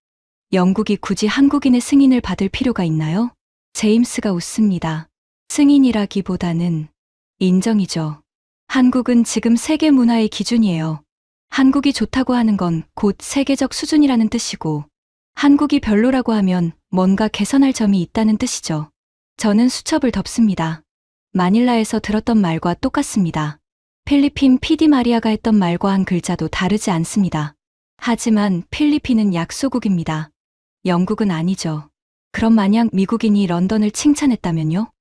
영국이 굳이 한국인의 승인을 받을 필요가 있나요? 제임스가 웃습니다. 승인이라기보다는 인정이죠. 한국은 지금 세계 문화의 기준이에요. 한국이 좋다고 하는 건 곧 세계적 수준이라는 뜻이고 한국이 별로라고 하면 뭔가 개선할 점이 있다는 뜻이죠. 저는 수첩을 덮습니다. 마닐라에서 들었던 말과 똑같습니다. 필리핀 PD 마리아가 했던 말과 한 글자도 다르지 않습니다. 하지만 필리핀은 약소국입니다. 영국은 아니죠. 그럼 만약 미국인이 런던을 칭찬했다면요?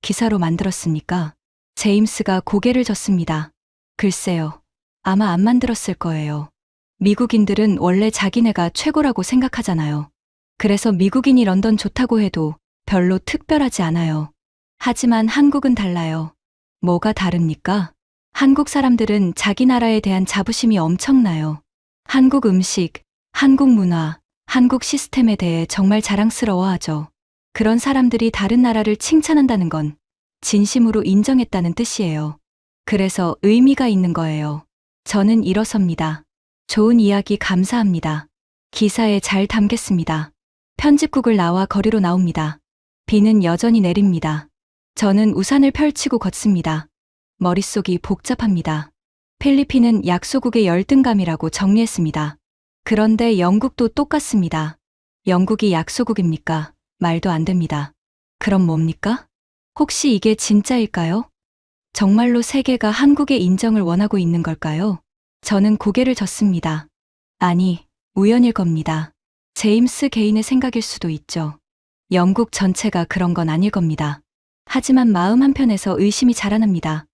기사로 만들었습니까? 제임스가 고개를 젓습니다. 글쎄요. 아마 안 만들었을 거예요. 미국인들은 원래 자기네가 최고라고 생각하잖아요. 그래서 미국인이 런던 좋다고 해도 별로 특별하지 않아요. 하지만 한국은 달라요. 뭐가 다릅니까? 한국 사람들은 자기 나라에 대한 자부심이 엄청나요. 한국 음식, 한국 문화, 한국 시스템에 대해 정말 자랑스러워하죠. 그런 사람들이 다른 나라를 칭찬한다는 건 진심으로 인정했다는 뜻이에요. 그래서 의미가 있는 거예요. 저는 일어섭니다. 좋은 이야기 감사합니다. 기사에 잘 담겠습니다. 편집국을 나와 거리로 나옵니다. 비는 여전히 내립니다. 저는 우산을 펼치고 걷습니다. 머릿속이 복잡합니다. 필리핀은 약소국의 열등감이라고 정리했습니다. 그런데 영국도 똑같습니다. 영국이 약소국입니까? 말도 안 됩니다. 그럼 뭡니까? 혹시 이게 진짜일까요? 정말로 세계가 한국의 인정을 원하고 있는 걸까요? 저는 고개를 젓습니다. 아니, 우연일 겁니다. 제임스 개인의 생각일 수도 있죠. 영국 전체가 그런 건 아닐 겁니다. 하지만 마음 한편에서 의심이 자라납니다.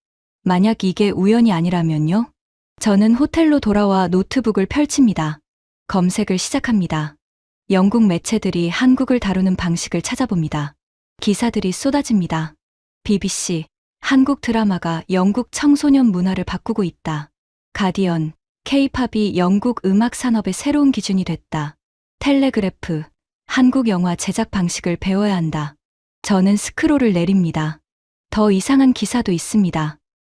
만약 이게 우연이 아니라면요? 저는 호텔로 돌아와 노트북을 펼칩니다. 검색을 시작합니다. 영국 매체들이 한국을 다루는 방식을 찾아봅니다. 기사들이 쏟아집니다. BBC, 한국 드라마가 영국 청소년 문화를 바꾸고 있다. 가디언, K-팝이 영국 음악 산업의 새로운 기준이 됐다. 텔레그래프, 한국 영화 제작 방식을 배워야 한다. 저는 스크롤을 내립니다. 더 이상한 기사도 있습니다.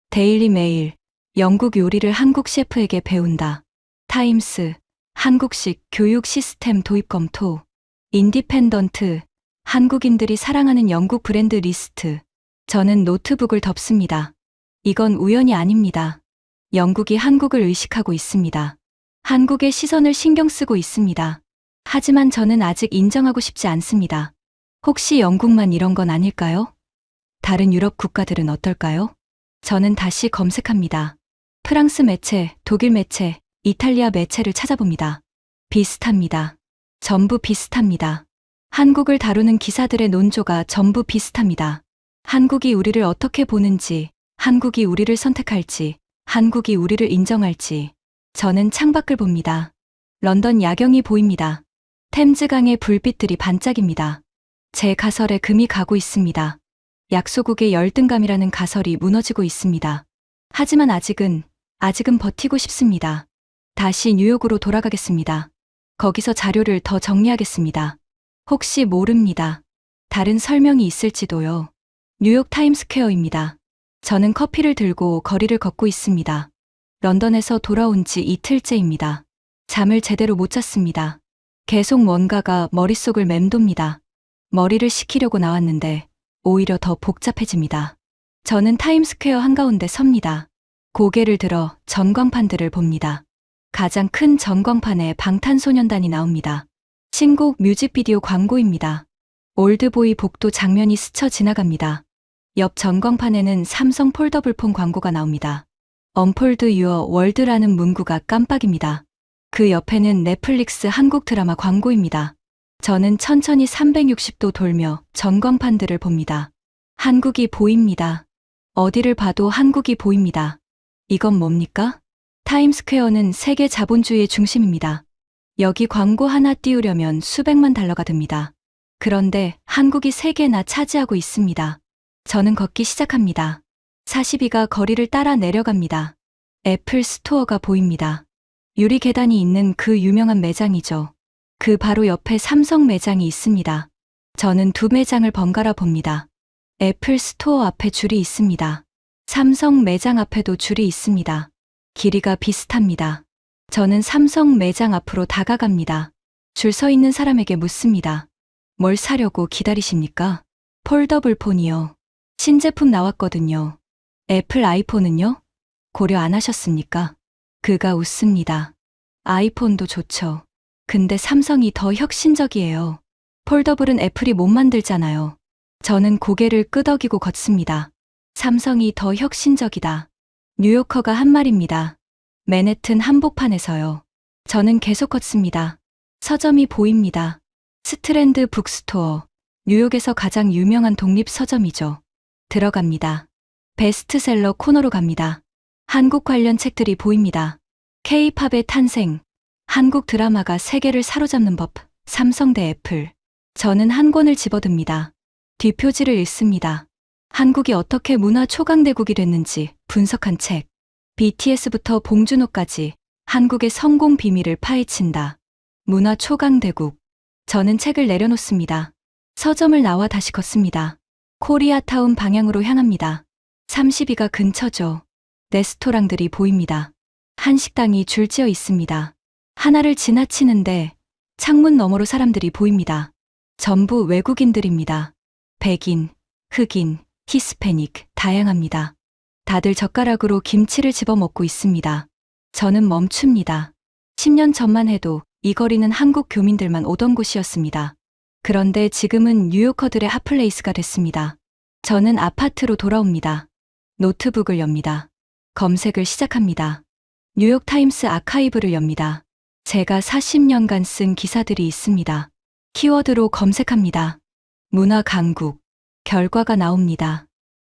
데일리 메일, 영국 요리를 한국 셰프에게 배운다. 타임스, 한국식 교육 시스템 도입 검토. 인디펜던트, 한국인들이 사랑하는 영국 브랜드 리스트. 저는 노트북을 덮습니다. 이건 우연이 아닙니다. 영국이 한국을 의식하고 있습니다. 한국의 시선을 신경 쓰고 있습니다. 하지만 저는 아직 인정하고 싶지 않습니다. 혹시 영국만 이런 건 아닐까요? 다른 유럽 국가들은 어떨까요? 저는 다시 검색합니다. 프랑스 매체, 독일 매체, 이탈리아 매체를 찾아봅니다. 비슷합니다. 전부 비슷합니다. 한국을 다루는 기사들의 논조가 전부 비슷합니다. 한국이 우리를 어떻게 보는지, 한국이 우리를 선택할지, 한국이 우리를 인정할지. 저는 창밖을 봅니다. 런던 야경이 보입니다. 템즈강의 불빛들이 반짝입니다. 제 가설에 금이 가고 있습니다. 약소국의 열등감이라는 가설이 무너지고 있습니다. 하지만 아직은 버티고 싶습니다. 다시 뉴욕으로 돌아가겠습니다. 거기서 자료를 더 정리하겠습니다. 혹시 모릅니다. 다른 설명이 있을지도요. 뉴욕 타임스퀘어입니다. 저는 커피를 들고 거리를 걷고 있습니다. 런던에서 돌아온 지 이틀째입니다. 잠을 제대로 못 잤습니다. 계속 뭔가가 머릿속을 맴돕니다. 머리를 식히려고 나왔는데 오히려 더 복잡해집니다. 저는 타임스퀘어 한가운데 섭니다. 고개를 들어 전광판들을 봅니다. 가장 큰 전광판에 방탄소년단이 나옵니다. 신곡 뮤직비디오 광고입니다. 올드보이 복도 장면이 스쳐 지나갑니다. 옆 전광판에는 삼성 폴더블폰 광고가 나옵니다. 언폴드 유어 월드라는 문구가 깜빡입니다. 그 옆에는 넷플릭스 한국 드라마 광고입니다. 저는 천천히 360도 돌며 전광판들을 봅니다. 한국이 보입니다. 어디를 봐도 한국이 보입니다. 이건 뭡니까? 타임스퀘어는 세계 자본주의의 중심입니다. 여기 광고 하나 띄우려면 수백만 달러가 듭니다. 그런데 한국이 3개나 차지하고 있습니다. 저는 걷기 시작합니다. 42가 거리를 따라 내려갑니다. 애플 스토어가 보입니다. 유리 계단이 있는 그 유명한 매장이죠. 그 바로 옆에 삼성 매장이 있습니다. 저는 두 매장을 번갈아 봅니다. 애플 스토어 앞에 줄이 있습니다. 삼성 매장 앞에도 줄이 있습니다. 길이가 비슷합니다. 저는 삼성 매장 앞으로 다가갑니다. 줄 서 있는 사람에게 묻습니다. 뭘 사려고 기다리십니까? 폴더블 폰이요. 신제품 나왔거든요. 애플 아이폰은요? 고려 안 하셨습니까? 그가 웃습니다. 아이폰도 좋죠. 근데 삼성이 더 혁신적이에요. 폴더블은 애플이 못 만들잖아요. 저는 고개를 끄덕이고 걷습니다. 삼성이 더 혁신적이다. 뉴요커가 한 말입니다. 맨해튼 한복판에서요. 저는 계속 걷습니다. 서점이 보입니다. 스트랜드 북스토어. 뉴욕에서 가장 유명한 독립 서점이죠. 들어갑니다. 베스트셀러 코너로 갑니다. 한국 관련 책들이 보입니다. K-팝의 탄생. 한국 드라마가 세계를 사로잡는 법. 삼성 대 애플. 저는 한 권을 집어듭니다. 뒷표지를 읽습니다. 한국이 어떻게 문화 초강대국이 됐는지 분석한 책. BTS부터 봉준호까지 한국의 성공 비밀을 파헤친다. 문화 초강대국. 저는 책을 내려놓습니다. 서점을 나와 다시 걷습니다. 코리아타운 방향으로 향합니다. 32가 근처죠. 레스토랑들이 보입니다. 한식당이 줄지어 있습니다. 하나를 지나치는데 창문 너머로 사람들이 보입니다. 전부 외국인들입니다. 백인, 흑인, 히스패닉, 다양합니다. 다들 젓가락으로 김치를 집어 먹고 있습니다. 저는 멈춥니다. 10년 전만 해도 이 거리는 한국 교민들만 오던 곳이었습니다. 그런데 지금은 뉴요커들의 핫플레이스가 됐습니다. 저는 아파트로 돌아옵니다. 노트북을 엽니다. 검색을 시작합니다. 뉴욕 타임스 아카이브를 엽니다. 제가 40년간 쓴 기사들이 있습니다. 키워드로 검색합니다. 문화 강국. 결과가 나옵니다.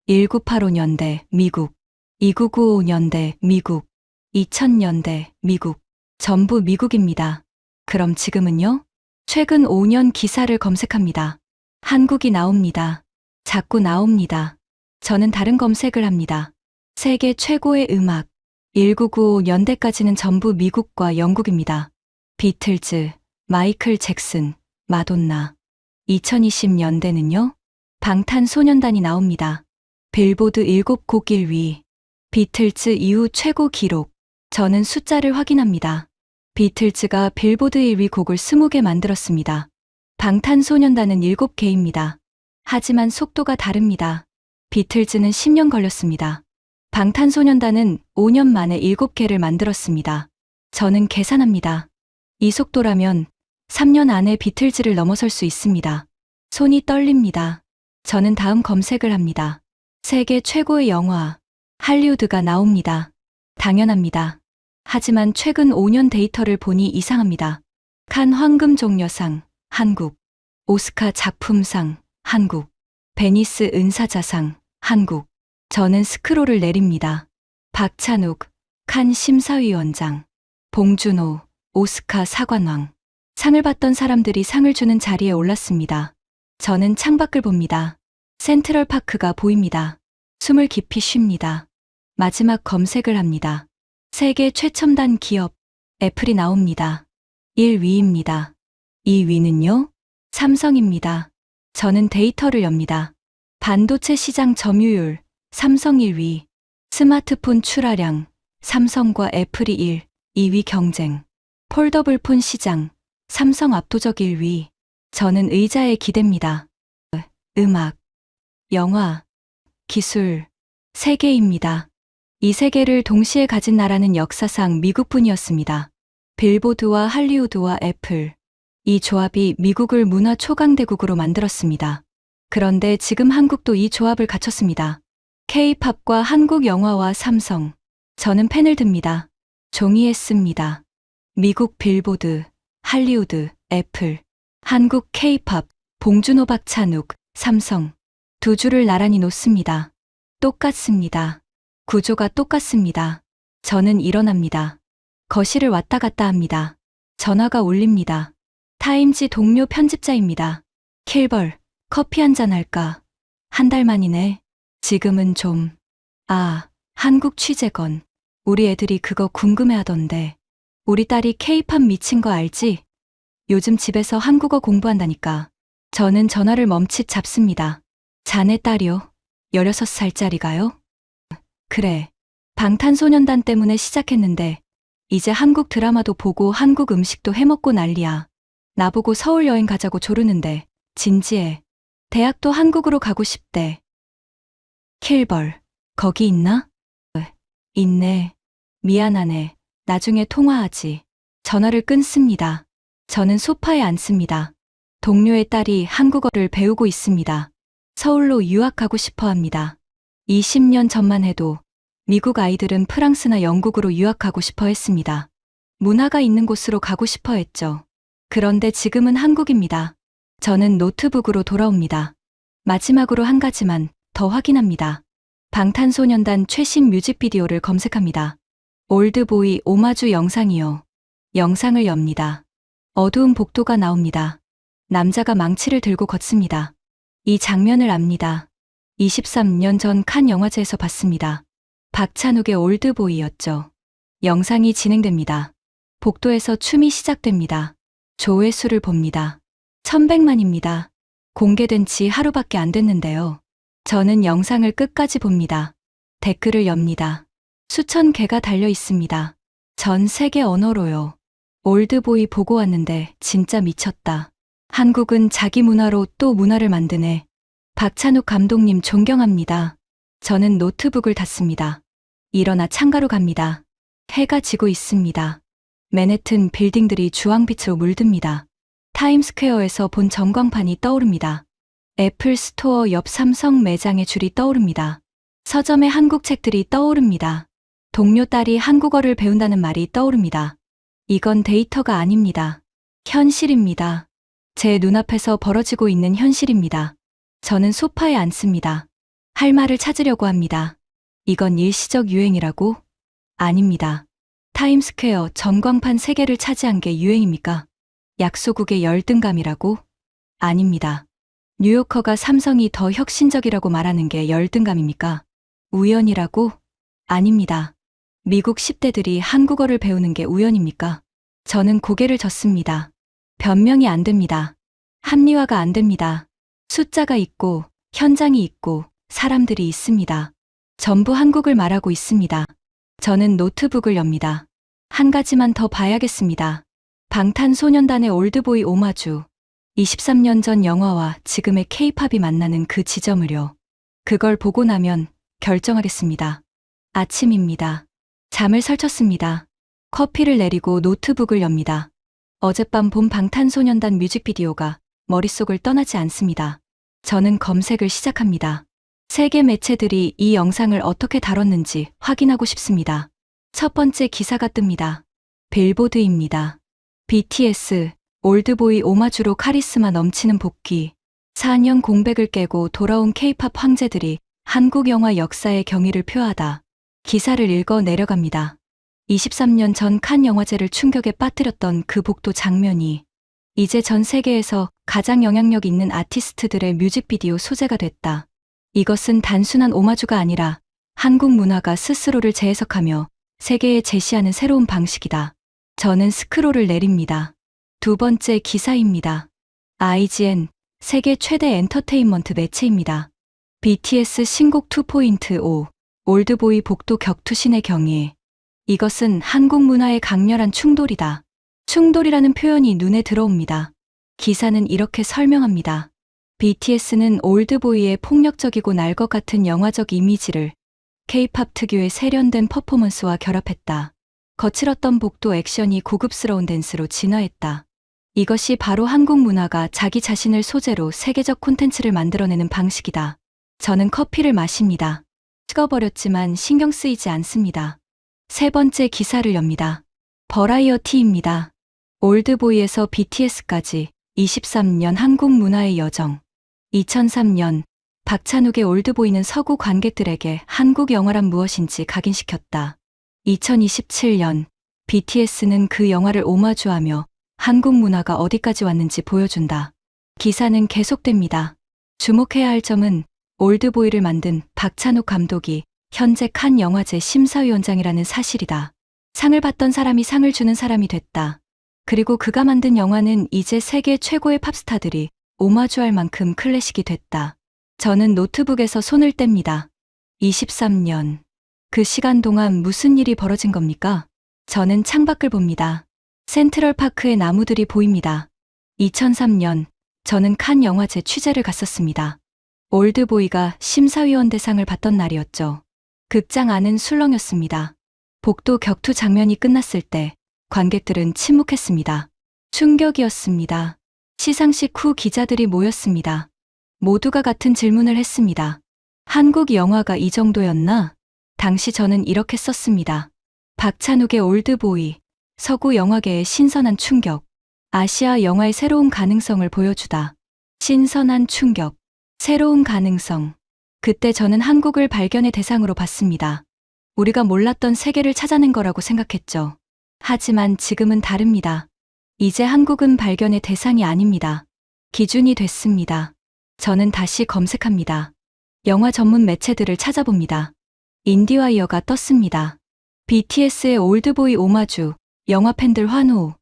1985년대 미국, 2995년대 미국, 2000년대 미국. 전부 미국입니다. 그럼 지금은요? 최근 5년 기사를 검색합니다. 한국이 나옵니다. 자꾸 나옵니다. 저는 다른 검색을 합니다. 세계 최고의 음악. 1995년대까지는 전부 미국과 영국입니다. 비틀즈, 마이클 잭슨, 마돈나. 2020년대는요? 방탄소년단이 나옵니다. 빌보드 7곡 1위. 비틀즈 이후 최고 기록. 저는 숫자를 확인합니다. 비틀즈가 빌보드 1위 곡을 20개 만들었습니다. 방탄소년단은 7개입니다. 하지만 속도가 다릅니다. 비틀즈는 10년 걸렸습니다. 방탄소년단은 5년 만에 7개를 만들었습니다. 저는 계산합니다. 이 속도라면 3년 안에 비틀즈를 넘어설 수 있습니다. 손이 떨립니다. 저는 다음 검색을 합니다. 세계 최고의 영화, 할리우드가 나옵니다. 당연합니다. 하지만 최근 5년 데이터를 보니 이상합니다. 칸 황금종려상, 한국. 오스카 작품상, 한국. 베니스 은사자상, 한국. 저는 스크롤을 내립니다. 박찬욱, 칸 심사위원장. 봉준호, 오스카 사관왕. 상을 받던 사람들이 상을 주는 자리에 올랐습니다. 저는 창밖을 봅니다. 센트럴파크가 보입니다. 숨을 깊이 쉽니다. 마지막 검색을 합니다. 세계 최첨단 기업 애플이 나옵니다. 1위입니다. 2위는요? 삼성입니다. 저는 데이터를 엽니다. 반도체 시장 점유율 삼성 1위, 스마트폰 출하량 삼성과 애플이 1, 2위 경쟁, 폴더블폰 시장 삼성 압도적 1위. 저는 의자에 기댑니다. 음악, 영화, 기술, 세계입니다. 이 세 개를 동시에 가진 나라는 역사상 미국뿐이었습니다. 빌보드와 할리우드와 애플. 이 조합이 미국을 문화 초강대국으로 만들었습니다. 그런데 지금 한국도 이 조합을 갖췄습니다. K-팝과 한국 영화와 삼성. 저는 펜을 듭니다. 종이에 씁니다. 미국 빌보드, 할리우드, 애플, 한국 K-팝, 봉준호 박찬욱, 삼성. 두 줄을 나란히 놓습니다. 똑같습니다. 구조가 똑같습니다. 저는 일어납니다. 거실을 왔다 갔다 합니다. 전화가 울립니다. 타임지 동료 편집자입니다. 킬벌, 커피 한잔 할까? 한 달 만이네. 지금은 좀. 한국 취재건. 우리 애들이 그거 궁금해하던데. 우리 딸이 K-팝 미친 거 알지? 요즘 집에서 한국어 공부한다니까. 저는 전화를 멈칫 잡습니다. 자네 딸이요? 16살짜리가요? 그래. 방탄소년단 때문에 시작했는데 이제 한국 드라마도 보고 한국 음식도 해먹고 난리야. 나보고 서울 여행 가자고 조르는데 진지해. 대학도 한국으로 가고 싶대. 킬벌, 거기 있나? 있네. 미안하네. 나중에 통화하지. 전화를 끊습니다. 저는 소파에 앉습니다. 동료의 딸이 한국어를 배우고 있습니다. 서울로 유학 가고 싶어 합니다. 20년 전만 해도 미국 아이들은 프랑스나 영국으로 유학 가고 싶어 했습니다. 문화가 있는 곳으로 가고 싶어 했죠. 그런데 지금은 한국입니다. 저는 노트북으로 돌아옵니다. 마지막으로 한 가지만 더 확인합니다. 방탄소년단 최신 뮤직비디오를 검색합니다. 올드보이 오마주 영상이요. 영상을 엽니다. 어두운 복도가 나옵니다. 남자가 망치를 들고 걷습니다. 이 장면을 압니다. 23년 전 칸 영화제에서 봤습니다. 박찬욱의 올드보이였죠. 영상이 진행됩니다. 복도에서 춤이 시작됩니다. 조회수를 봅니다. 1100만입니다. 공개된 지 하루밖에 안 됐는데요. 저는 영상을 끝까지 봅니다. 댓글을 엽니다. 수천 개가 달려 있습니다. 전 세계 언어로요. 올드보이 보고 왔는데 진짜 미쳤다. 한국은 자기 문화로 또 문화를 만드네. 박찬욱 감독님 존경합니다. 저는 노트북을 닫습니다. 일어나 창가로 갑니다. 해가 지고 있습니다. 맨해튼 빌딩들이 주황빛으로 물듭니다. 타임스퀘어에서 본 전광판이 떠오릅니다. 애플 스토어 옆 삼성 매장의 줄이 떠오릅니다. 서점에 한국 책들이 떠오릅니다. 동료 딸이 한국어를 배운다는 말이 떠오릅니다. 이건 데이터가 아닙니다. 현실입니다. 제 눈앞에서 벌어지고 있는 현실입니다. 저는 소파에 앉습니다. 할 말을 찾으려고 합니다. 이건 일시적 유행이라고? 아닙니다. 타임스퀘어 전광판 3개를 차지한 게 유행입니까? 약소국의 열등감이라고? 아닙니다. 뉴요커가 삼성이 더 혁신적이라고 말하는 게 열등감입니까? 우연이라고? 아닙니다. 미국 10대들이 한국어를 배우는 게 우연입니까? 저는 고개를 젓습니다. 변명이 안 됩니다. 합리화가 안 됩니다. 숫자가 있고, 현장이 있고, 사람들이 있습니다. 전부 한국을 말하고 있습니다. 저는 노트북을 엽니다. 한 가지만 더 봐야겠습니다. 방탄소년단의 올드보이 오마주. 23년 전 영화와 지금의 K-팝이 만나는 그 지점을요. 그걸 보고 나면 결정하겠습니다. 아침입니다. 잠을 설쳤습니다. 커피를 내리고 노트북을 엽니다. 어젯밤 본 방탄소년단 뮤직비디오가 머릿속을 떠나지 않습니다. 저는 검색을 시작합니다. 세계 매체들이 이 영상을 어떻게 다뤘는지 확인하고 싶습니다. 첫 번째 기사가 뜹니다. 빌보드입니다. BTS, 올드보이 오마주로 카리스마 넘치는 복귀. 4년 공백을 깨고 돌아온 K-팝 황제들이 한국 영화 역사의 경의를 표하다. 기사를 읽어 내려갑니다. 23년 전 칸 영화제를 충격에 빠뜨렸던 그 복도 장면이 이제 전 세계에서 가장 영향력 있는 아티스트들의 뮤직비디오 소재가 됐다. 이것은 단순한 오마주가 아니라 한국 문화가 스스로를 재해석하며 세계에 제시하는 새로운 방식이다. 저는 스크롤을 내립니다. 두 번째 기사입니다. IGN, 세계 최대 엔터테인먼트 매체입니다. BTS 신곡 2.5, 올드보이 복도 격투신의 경일. 이것은 한국 문화의 강렬한 충돌이다. 충돌이라는 표현이 눈에 들어옵니다. 기사는 이렇게 설명합니다. BTS는 올드보이의 폭력적이고 날 것 같은 영화적 이미지를 K-팝 특유의 세련된 퍼포먼스와 결합했다. 거칠었던 복도 액션이 고급스러운 댄스로 진화했다. 이것이 바로 한국 문화가 자기 자신을 소재로 세계적 콘텐츠를 만들어내는 방식이다. 저는 커피를 마십니다. 식어버렸지만 신경 쓰이지 않습니다. 세 번째 기사를 엽니다. 버라이어티입니다. 올드보이에서 BTS까지 23년 한국 문화의 여정. 2003년 박찬욱의 올드보이는 서구 관객들에게 한국 영화란 무엇인지 각인시켰다. 2027년 BTS는 그 영화를 오마주하며 한국 문화가 어디까지 왔는지 보여준다. 기사는 계속됩니다. 주목해야 할 점은 올드보이를 만든 박찬욱 감독이 현재 칸 영화제 심사위원장이라는 사실이다. 상을 받던 사람이 상을 주는 사람이 됐다. 그리고 그가 만든 영화는 이제 세계 최고의 팝스타들이 오마주할 만큼 클래식이 됐다. 저는 노트북에서 손을 뗍니다. 23년. 그 시간 동안 무슨 일이 벌어진 겁니까? 저는 창밖을 봅니다. 센트럴파크의 나무들이 보입니다. 2003년, 저는 칸 영화제 취재를 갔었습니다. 올드보이가 심사위원 대상을 받던 날이었죠. 극장 안은 술렁였습니다. 복도 격투 장면이 끝났을 때 관객들은 침묵했습니다. 충격이었습니다. 시상식 후 기자들이 모였습니다. 모두가 같은 질문을 했습니다. 한국 영화가 이 정도였나? 당시 저는 이렇게 썼습니다. 박찬욱의 올드보이, 서구 영화계의 신선한 충격, 아시아 영화의 새로운 가능성을 보여주다. 신선한 충격, 새로운 가능성. 그때 저는 한국을 발견의 대상으로 봤습니다. 우리가 몰랐던 세계를 찾아낸 거라고 생각했죠. 하지만 지금은 다릅니다. 이제 한국은 발견의 대상이 아닙니다. 기준이 됐습니다. 저는 다시 검색합니다. 영화 전문 매체들을 찾아봅니다. 인디와이어가 떴습니다. BTS의 올드보이 오마주, 영화 팬들 환호.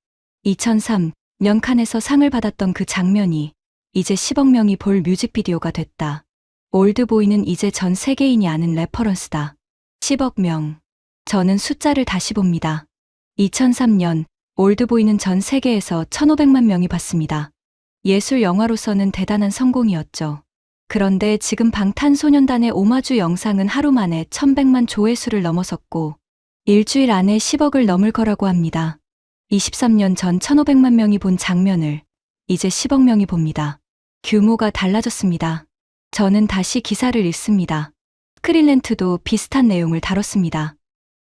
2003년 칸에서 상을 받았던 그 장면이 이제 10억 명이 볼 뮤직비디오가 됐다. 올드보이는 이제 전 세계인이 아는 레퍼런스다. 10억 명. 저는 숫자를 다시 봅니다. 2003년 올드보이는 전 세계에서 1,500만 명이 봤습니다. 예술 영화로서는 대단한 성공이었죠. 그런데 지금 방탄소년단의 오마주 영상은 하루 만에 1,100만 조회수를 넘어섰고 일주일 안에 10억을 넘을 거라고 합니다. 23년 전 1,500만 명이 본 장면을 이제 10억 명이 봅니다. 규모가 달라졌습니다. 저는 다시 기사를 읽습니다. 스크린렌트도 비슷한 내용을 다뤘습니다.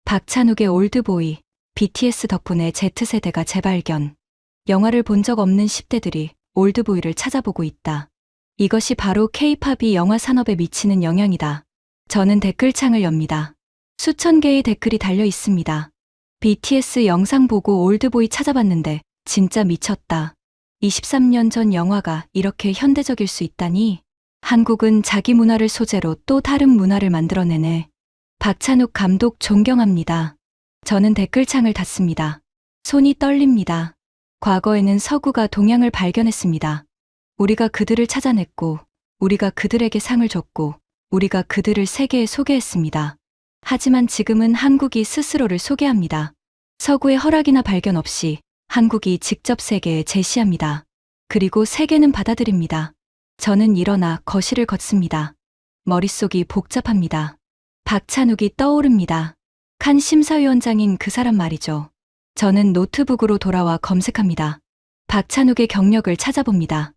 박찬욱의 올드보이, BTS 덕분에 Z세대가 재발견. 영화를 본 적 없는 10대들이 올드보이를 찾아보고 있다. 이것이 바로 K-팝이 영화 산업에 미치는 영향이다. 저는 댓글창을 엽니다. 수천 개의 댓글이 달려 있습니다. BTS 영상 보고 올드보이 찾아봤는데 진짜 미쳤다. 23년 전 영화가 이렇게 현대적일 수 있다니. 한국은 자기 문화를 소재로 또 다른 문화를 만들어내네. 박찬욱 감독 존경합니다. 저는 댓글창을 닫습니다. 손이 떨립니다. 과거에는 서구가 동양을 발견했습니다. 우리가 그들을 찾아냈고, 우리가 그들에게 상을 줬고, 우리가 그들을 세계에 소개했습니다. 하지만 지금은 한국이 스스로를 소개합니다. 서구의 허락이나 발견 없이 한국이 직접 세계에 제시합니다. 그리고 세계는 받아들입니다. 저는 일어나 거실을 걷습니다. 머릿속이 복잡합니다. 박찬욱이 떠오릅니다. 칸 심사위원장인 그 사람 말이죠. 저는 노트북으로 돌아와 검색합니다. 박찬욱의 경력을 찾아봅니다.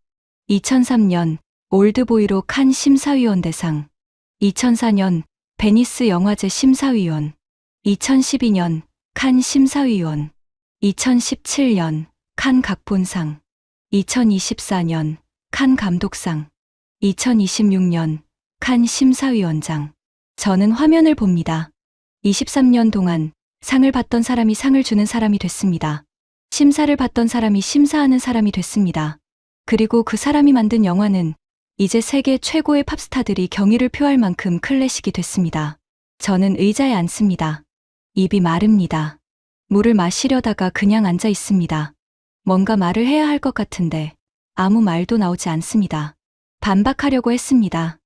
2003년 올드보이로 칸 심사위원 대상, 2004년 베니스 영화제 심사위원, 2012년 칸 심사위원, 2017년 칸 각본상, 2024년 칸 감독상, 2026년 칸 심사위원장. 저는 화면을 봅니다. 23년 동안 상을 받던 사람이 상을 주는 사람이 됐습니다. 심사를 받던 사람이 심사하는 사람이 됐습니다. 그리고 그 사람이 만든 영화는 이제 세계 최고의 팝스타들이 경의를 표할 만큼 클래식이 됐습니다. 저는 의자에 앉습니다. 입이 마릅니다. 물을 마시려다가 그냥 앉아 있습니다. 뭔가 말을 해야 할 것 같은데 아무 말도 나오지 않습니다. 반박하려고 했습니다.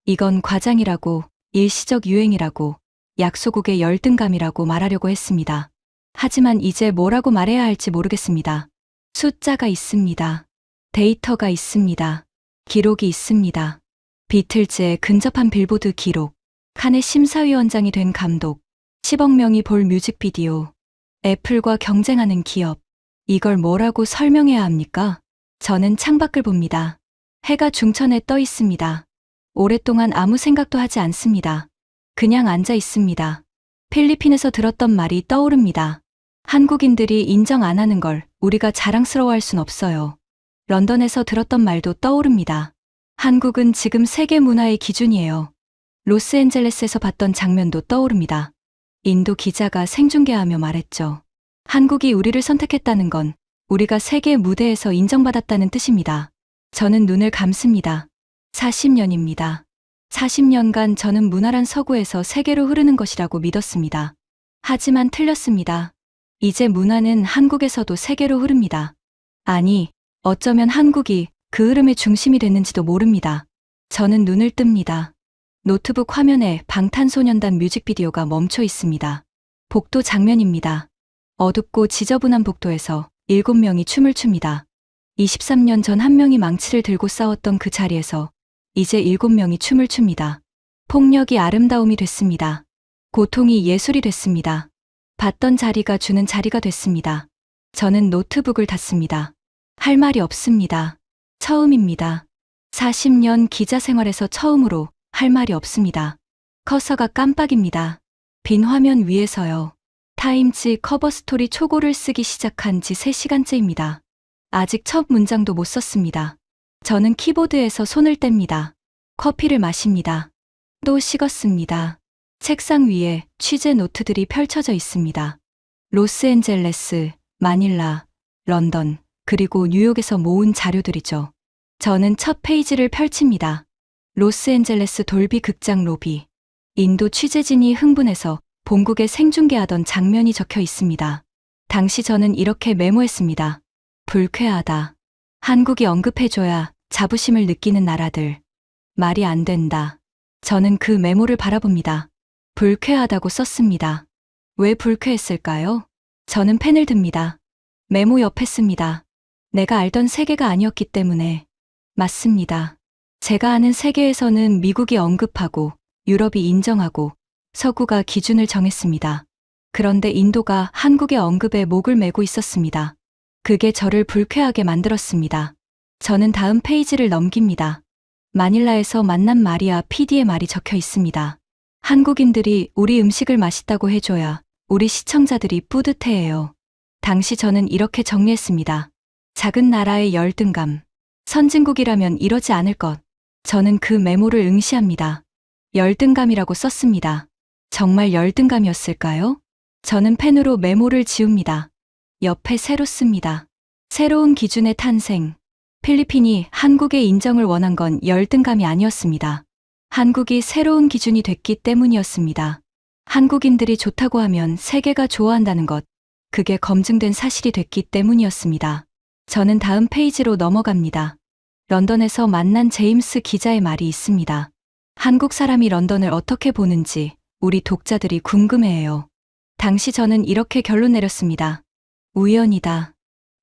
이건 과장이라고, 일시적 유행이라고, 약소국의 열등감이라고 말하려고 했습니다. 하지만 이제 뭐라고 말해야 할지 모르겠습니다. 숫자가 있습니다. 데이터가 있습니다. 기록이 있습니다. 비틀즈에 근접한 빌보드 기록, 칸의 심사위원장이 된 감독, 10억 명이 볼 뮤직비디오, 애플과 경쟁하는 기업, 이걸 뭐라고 설명해야 합니까? 저는 창밖을 봅니다. 해가 중천에 떠 있습니다. 오랫동안 아무 생각도 하지 않습니다. 그냥 앉아 있습니다. 필리핀에서 들었던 말이 떠오릅니다. 한국인들이 인정 안 하는 걸 우리가 자랑스러워할 순 없어요. 런던에서 들었던 말도 떠오릅니다. 한국은 지금 세계 문화의 기준이에요. 로스앤젤레스에서 봤던 장면도 떠오릅니다. 인도 기자가 생중계하며 말했죠. 한국이 우리를 선택했다는 건 우리가 세계 무대에서 인정받았다는 뜻입니다. 저는 눈을 감습니다. 40년입니다. 40년간 저는 문화란 서구에서 세계로 흐르는 것이라고 믿었습니다. 하지만 틀렸습니다. 이제 문화는 한국에서도 세계로 흐릅니다. 아니, 어쩌면 한국이 그 흐름의 중심이 됐는지도 모릅니다. 저는 눈을 뜹니다. 노트북 화면에 방탄소년단 뮤직비디오가 멈춰 있습니다. 복도 장면입니다. 어둡고 지저분한 복도에서 7명이 춤을 춥니다. 23년 전 한 명이 망치를 들고 싸웠던 그 자리에서 이제 7명이 춤을 춥니다. 폭력이 아름다움이 됐습니다. 고통이 예술이 됐습니다. 받던 자리가 주는 자리가 됐습니다. 저는 노트북을 닫습니다. 할 말이 없습니다. 처음입니다. 40년 기자 생활에서 처음으로 할 말이 없습니다. 커서가 깜빡입니다. 빈 화면 위에서요. 타임지 커버 스토리 초고를 쓰기 시작한 지 3시간째입니다. 아직 첫 문장도 못 썼습니다. 저는 키보드에서 손을 뗍니다. 커피를 마십니다. 또 식었습니다. 책상 위에 취재 노트들이 펼쳐져 있습니다. 로스앤젤레스, 마닐라, 런던, 그리고 뉴욕에서 모은 자료들이죠. 저는 첫 페이지를 펼칩니다. 로스앤젤레스 돌비 극장 로비. 인도 취재진이 흥분해서 본국에 생중계하던 장면이 적혀 있습니다. 당시 저는 이렇게 메모했습니다. 불쾌하다. 한국이 언급해줘야 자부심을 느끼는 나라들. 말이 안 된다. 저는 그 메모를 바라봅니다. 불쾌하다고 썼습니다. 왜 불쾌했을까요? 저는 펜을 듭니다. 메모 옆에 씁니다. 내가 알던 세계가 아니었기 때문에. 맞습니다. 제가 아는 세계에서는 미국이 언급하고 유럽이 인정하고 서구가 기준을 정했습니다. 그런데 인도가 한국의 언급에 목을 메고 있었습니다. 그게 저를 불쾌하게 만들었습니다. 저는 다음 페이지를 넘깁니다. 마닐라에서 만난 마리아 PD의 말이 적혀 있습니다. 한국인들이 우리 음식을 맛있다고 해줘야 우리 시청자들이 뿌듯해해요. 당시 저는 이렇게 정리했습니다. 작은 나라의 열등감. 선진국이라면 이러지 않을 것. 저는 그 메모를 응시합니다. 열등감이라고 썼습니다. 정말 열등감이었을까요? 저는 펜으로 메모를 지웁니다. 옆에 새로 씁니다. 새로운 기준의 탄생. 필리핀이 한국의 인정을 원한 건 열등감이 아니었습니다. 한국이 새로운 기준이 됐기 때문이었습니다. 한국인들이 좋다고 하면 세계가 좋아한다는 것. 그게 검증된 사실이 됐기 때문이었습니다. 저는 다음 페이지로 넘어갑니다. 런던에서 만난 제임스 기자의 말이 있습니다. 한국 사람이 런던을 어떻게 보는지 우리 독자들이 궁금해해요. 당시 저는 이렇게 결론 내렸습니다. 우연이다.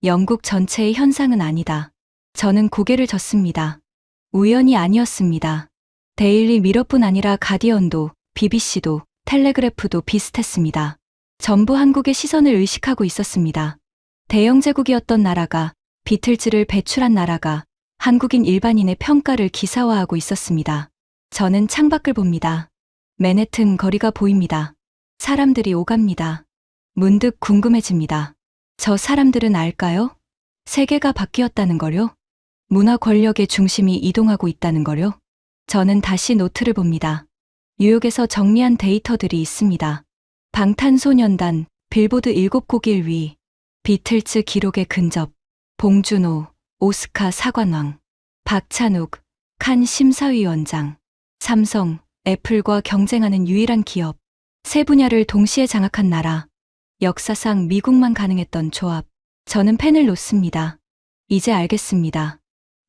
영국 전체의 현상은 아니다. 저는 고개를 젓습니다. 우연이 아니었습니다. 데일리 미러뿐 아니라 가디언도, BBC도, 텔레그래프도 비슷했습니다. 전부 한국의 시선을 의식하고 있었습니다. 대영 제국이었던 나라가, 비틀즈를 배출한 나라가 한국인 일반인의 평가를 기사화하고 있었습니다. 저는 창밖을 봅니다. 맨해튼 거리가 보입니다. 사람들이 오갑니다. 문득 궁금해집니다. 저 사람들은 알까요? 세계가 바뀌었다는 걸요? 문화 권력의 중심이 이동하고 있다는 걸요? 저는 다시 노트를 봅니다. 뉴욕에서 정리한 데이터들이 있습니다. 방탄소년단, 빌보드 7곡 1위, 비틀즈 기록에 근접, 봉준호, 오스카 사관왕, 박찬욱, 칸 심사위원장. 삼성, 애플과 경쟁하는 유일한 기업. 세 분야를 동시에 장악한 나라. 역사상 미국만 가능했던 조합. 저는 펜을 놓습니다. 이제 알겠습니다.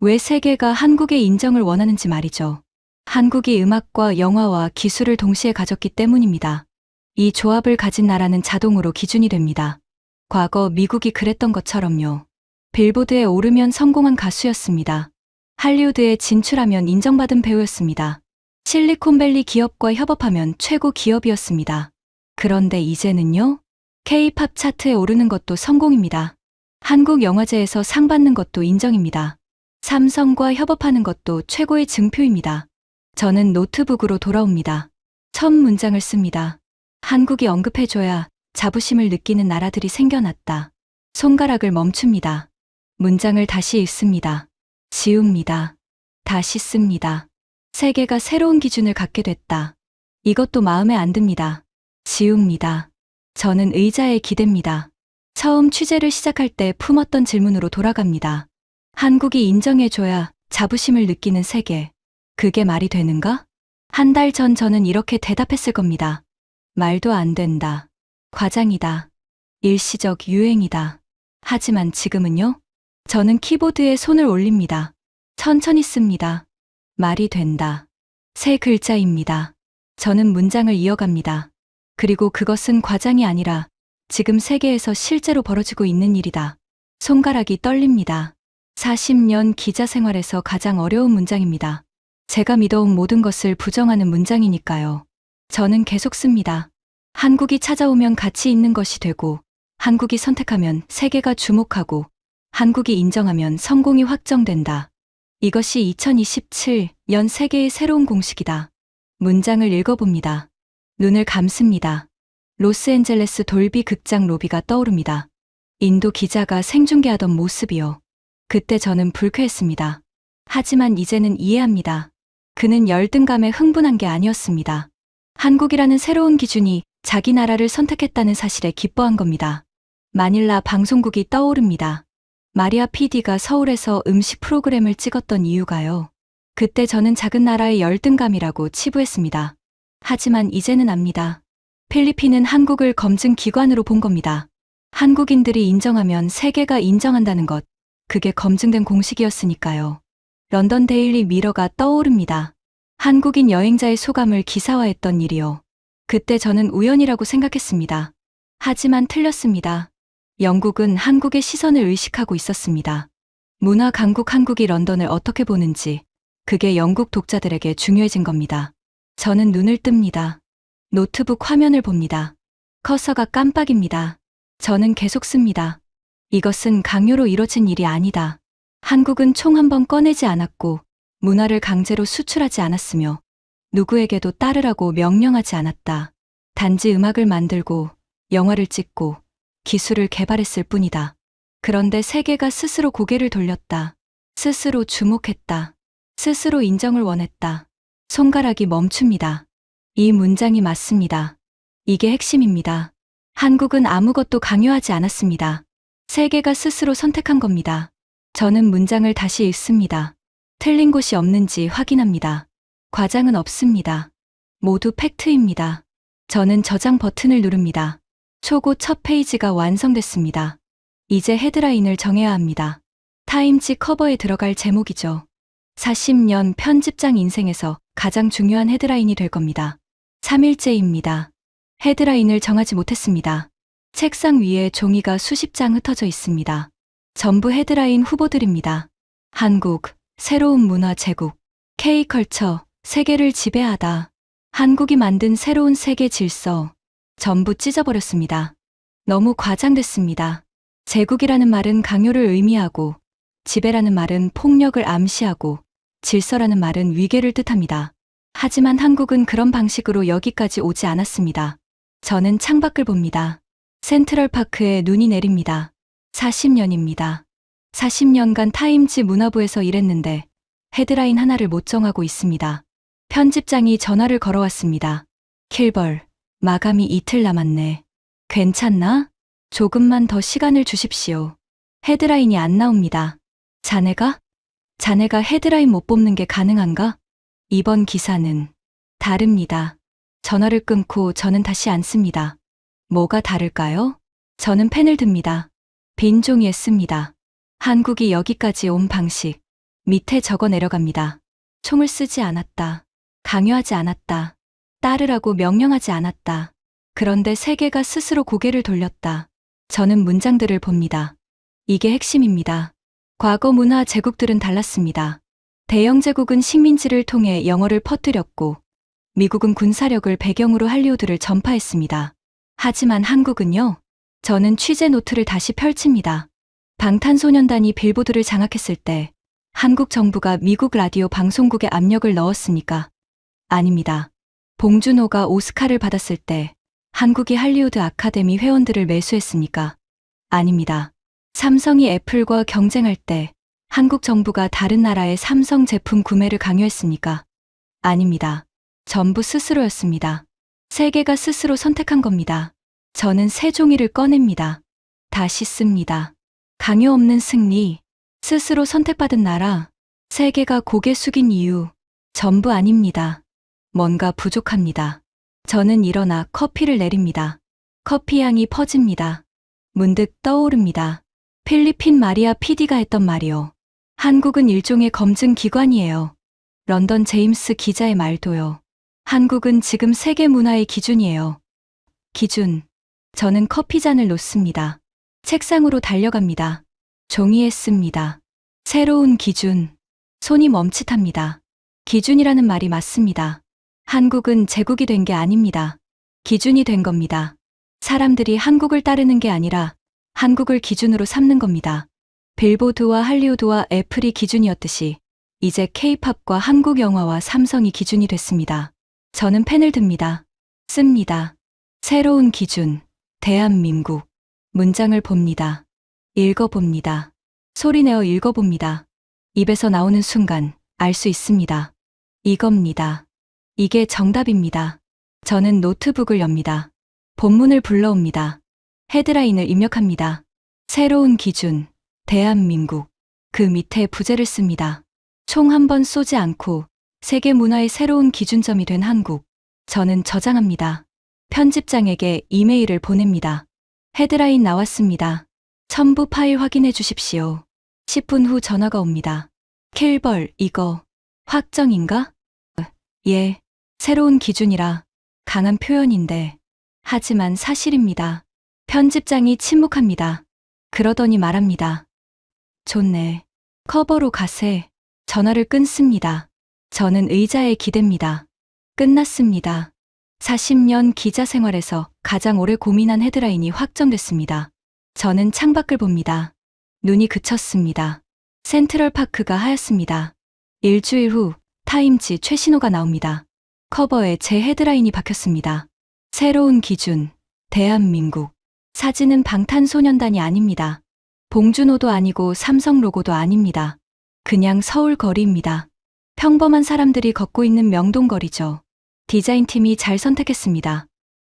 왜 세계가 한국의 인정을 원하는지 말이죠. 한국이 음악과 영화와 기술을 동시에 가졌기 때문입니다. 이 조합을 가진 나라는 자동으로 기준이 됩니다. 과거 미국이 그랬던 것처럼요. 빌보드에 오르면 성공한 가수였습니다. 할리우드에 진출하면 인정받은 배우였습니다. 실리콘밸리 기업과 협업하면 최고 기업이었습니다. 그런데 이제는요? K-팝 차트에 오르는 것도 성공입니다. 한국 영화제에서 상 받는 것도 인정입니다. 삼성과 협업하는 것도 최고의 증표입니다. 저는 노트북으로 돌아옵니다. 첫 문장을 씁니다. 한국이 언급해줘야 자부심을 느끼는 나라들이 생겨났다. 손가락을 멈춥니다. 문장을 다시 읽습니다. 지웁니다. 다시 씁니다. 세계가 새로운 기준을 갖게 됐다. 이것도 마음에 안 듭니다. 지웁니다. 저는 의자에 기댑니다. 처음 취재를 시작할 때 품었던 질문으로 돌아갑니다. 한국이 인정해줘야 자부심을 느끼는 세계. 그게 말이 되는가? 한 달 전 저는 이렇게 대답했을 겁니다. 말도 안 된다. 과장이다. 일시적 유행이다. 하지만 지금은요? 저는 키보드에 손을 올립니다. 천천히 씁니다. 말이 된다. 세 글자입니다. 저는 문장을 이어갑니다. 그리고 그것은 과장이 아니라 지금 세계에서 실제로 벌어지고 있는 일이다. 손가락이 떨립니다. 40년 기자 생활에서 가장 어려운 문장입니다. 제가 믿어온 모든 것을 부정하는 문장이니까요. 저는 계속 씁니다. 한국이 찾아오면 가치 있는 것이 되고, 한국이 선택하면 세계가 주목하고, 한국이 인정하면 성공이 확정된다. 이것이 2027년 세계의 새로운 공식이다. 문장을 읽어봅니다. 눈을 감습니다. 로스앤젤레스 돌비 극장 로비가 떠오릅니다. 인도 기자가 생중계하던 모습이요. 그때 저는 불쾌했습니다. 하지만 이제는 이해합니다. 그는 열등감에 흥분한 게 아니었습니다. 한국이라는 새로운 기준이 자기 나라를 선택했다는 사실에 기뻐한 겁니다. 마닐라 방송국이 떠오릅니다. 마리아 PD가 서울에서 음식 프로그램을 찍었던 이유가요. 그때 저는 작은 나라의 열등감이라고 치부했습니다. 하지만 이제는 압니다. 필리핀은 한국을 검증 기관으로 본 겁니다. 한국인들이 인정하면 세계가 인정한다는 것, 그게 검증된 공식이었으니까요. 런던 데일리 미러가 떠오릅니다. 한국인 여행자의 소감을 기사화했던 일이요. 그때 저는 우연이라고 생각했습니다. 하지만 틀렸습니다. 영국은 한국의 시선을 의식하고 있었습니다. 문화 강국 한국이 런던을 어떻게 보는지, 그게 영국 독자들에게 중요해진 겁니다. 저는 눈을 뜹니다. 노트북 화면을 봅니다. 커서가 깜빡입니다. 저는 계속 씁니다. 이것은 강요로 이뤄진 일이 아니다. 한국은 총 한 번 꺼내지 않았고, 문화를 강제로 수출하지 않았으며, 누구에게도 따르라고 명령하지 않았다. 단지 음악을 만들고, 영화를 찍고, 기술을 개발했을 뿐이다. 그런데 세계가 스스로 고개를 돌렸다. 스스로 주목했다. 스스로 인정을 원했다. 손가락이 멈춥니다. 이 문장이 맞습니다. 이게 핵심입니다. 한국은 아무것도 강요하지 않았습니다. 세계가 스스로 선택한 겁니다. 저는 문장을 다시 읽습니다. 틀린 곳이 없는지 확인합니다. 과장은 없습니다. 모두 팩트입니다. 저는 저장 버튼을 누릅니다. 초고 첫 페이지가 완성됐습니다. 이제 헤드라인을 정해야 합니다. 타임지 커버에 들어갈 제목이죠. 40년 편집장 인생에서 가장 중요한 헤드라인이 될 겁니다. 3일째입니다. 헤드라인을 정하지 못했습니다. 책상 위에 종이가 수십 장 흩어져 있습니다. 전부 헤드라인 후보들입니다. 한국, 새로운 문화 제국, K컬처, 세계를 지배하다. 한국이 만든 새로운 세계 질서. 전부 찢어버렸습니다. 너무 과장됐습니다. 제국이라는 말은 강요를 의미하고, 지배라는 말은 폭력을 암시하고, 질서라는 말은 위계를 뜻합니다. 하지만 한국은 그런 방식으로 여기까지 오지 않았습니다. 저는 창밖을 봅니다. 센트럴파크에 눈이 내립니다. 40년입니다. 40년간 타임지 문화부에서 일했는데 헤드라인 하나를 못 정하고 있습니다. 편집장이 전화를 걸어왔습니다. 킬벌, 마감이 이틀 남았네. 괜찮나? 조금만 더 시간을 주십시오. 헤드라인이 안 나옵니다. 자네가? 자네가 헤드라인 못 뽑는 게 가능한가? 이번 기사는 다릅니다. 전화를 끊고 저는 다시 앉습니다. 뭐가 다를까요? 저는 펜을 듭니다. 빈 종이에 씁니다. 한국이 여기까지 온 방식. 밑에 적어 내려갑니다. 총을 쓰지 않았다. 강요하지 않았다. 따르라고 명령하지 않았다. 그런데 세계가 스스로 고개를 돌렸다. 저는 문장들을 봅니다. 이게 핵심입니다. 과거 문화 제국들은 달랐습니다. 대영 제국은 식민지를 통해 영어를 퍼뜨렸고, 미국은 군사력을 배경으로 할리우드를 전파했습니다. 하지만 한국은요? 저는 취재 노트를 다시 펼칩니다. 방탄소년단이 빌보드를 장악했을 때 한국 정부가 미국 라디오 방송국에 압력을 넣었습니까? 아닙니다. 봉준호가 오스카를 받았을 때 한국이 할리우드 아카데미 회원들을 매수했습니까? 아닙니다. 삼성이 애플과 경쟁할 때 한국 정부가 다른 나라의 삼성 제품 구매를 강요했습니까? 아닙니다. 전부 스스로였습니다. 세계가 스스로 선택한 겁니다. 저는 새 종이를 꺼냅니다. 다시 씁니다. 강요 없는 승리, 스스로 선택받은 나라, 세계가 고개 숙인 이유, 전부 아닙니다. 뭔가 부족합니다. 저는 일어나 커피를 내립니다. 커피 향이 퍼집니다. 문득 떠오릅니다. 필리핀 마리아 PD가 했던 말이요. 한국은 일종의 검증 기관이에요. 런던 제임스 기자의 말도요. 한국은 지금 세계 문화의 기준이에요. 기준. 저는 커피잔을 놓습니다. 책상으로 달려갑니다. 종이에 씁니다. 새로운 기준. 손이 멈칫합니다. 기준이라는 말이 맞습니다. 한국은 제국이 된 게 아닙니다. 기준이 된 겁니다. 사람들이 한국을 따르는 게 아니라 한국을 기준으로 삼는 겁니다. 빌보드와 할리우드와 애플이 기준이었듯이 이제 K-팝과 한국 영화와 삼성이 기준이 됐습니다. 저는 펜을 듭니다. 씁니다. 새로운 기준. 대한민국. 문장을 봅니다. 읽어봅니다. 소리내어 읽어봅니다. 입에서 나오는 순간 알 수 있습니다. 이겁니다. 이게 정답입니다. 저는 노트북을 엽니다. 본문을 불러옵니다. 헤드라인을 입력합니다. 새로운 기준. 대한민국. 그 밑에 부제를 씁니다. 총 한 번 쏘지 않고 세계 문화의 새로운 기준점이 된 한국. 저는 저장합니다. 편집장에게 이메일을 보냅니다. 헤드라인 나왔습니다. 첨부 파일 확인해 주십시오. 10분 후 전화가 옵니다. 킬벌, 이거 확정인가? 예, 새로운 기준이라 강한 표현인데. 하지만 사실입니다. 편집장이 침묵합니다. 그러더니 말합니다. 좋네. 커버로 가세. 전화를 끊습니다. 저는 의자에 기댑니다. 끝났습니다. 40년 기자 생활에서 가장 오래 고민한 헤드라인이 확정됐습니다. 저는 창밖을 봅니다. 눈이 그쳤습니다. 센트럴파크가 하얗습니다. 일주일 후 타임지 최신호가 나옵니다. 커버에 제 헤드라인이 박혔습니다. 새로운 기준. 대한민국. 사진은 방탄소년단이 아닙니다. 봉준호도 아니고 삼성 로고도 아닙니다. 그냥 서울 거리입니다. 평범한 사람들이 걷고 있는 명동거리죠. 디자인팀이 잘 선택했습니다.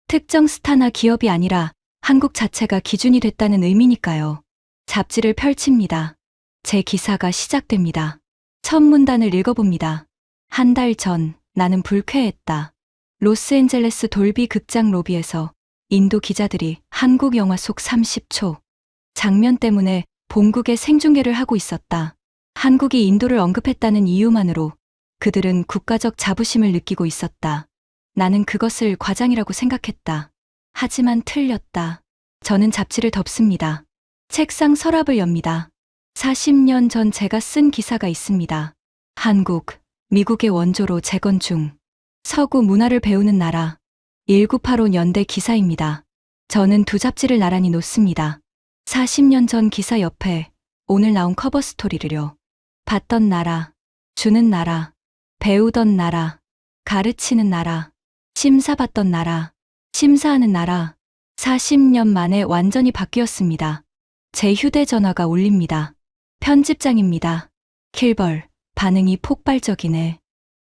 특정 스타나 기업이 아니라 한국 자체가 기준이 됐다는 의미니까요. 잡지를 펼칩니다. 제 기사가 시작됩니다. 첫 문단을 읽어봅니다. 한 달 전 나는 불쾌했다. 로스앤젤레스 돌비 극장 로비에서 인도 기자들이 한국 영화 속 30초 장면 때문에 본국에 생중계를 하고 있었다. 한국이 인도를 언급했다는 이유만으로 그들은 국가적 자부심을 느끼고 있었다. 나는 그것을 과장이라고 생각했다. 하지만 틀렸다. 저는 잡지를 덮습니다. 책상 서랍을 엽니다. 40년 전 제가 쓴 기사가 있습니다. 한국, 미국의 원조로 재건중. 서구 문화를 배우는 나라. 1985 연대 기사입니다. 저는 두 잡지를 나란히 놓습니다. 40년 전 기사 옆에 오늘 나온 커버 스토리를요. 받던 나라, 주는 나라, 배우던 나라, 가르치는 나라, 심사받던 나라, 심사하는 나라. 40년 만에 완전히 바뀌었습니다. 제 휴대전화가 울립니다. 편집장입니다. 킬벌, 반응이 폭발적이네.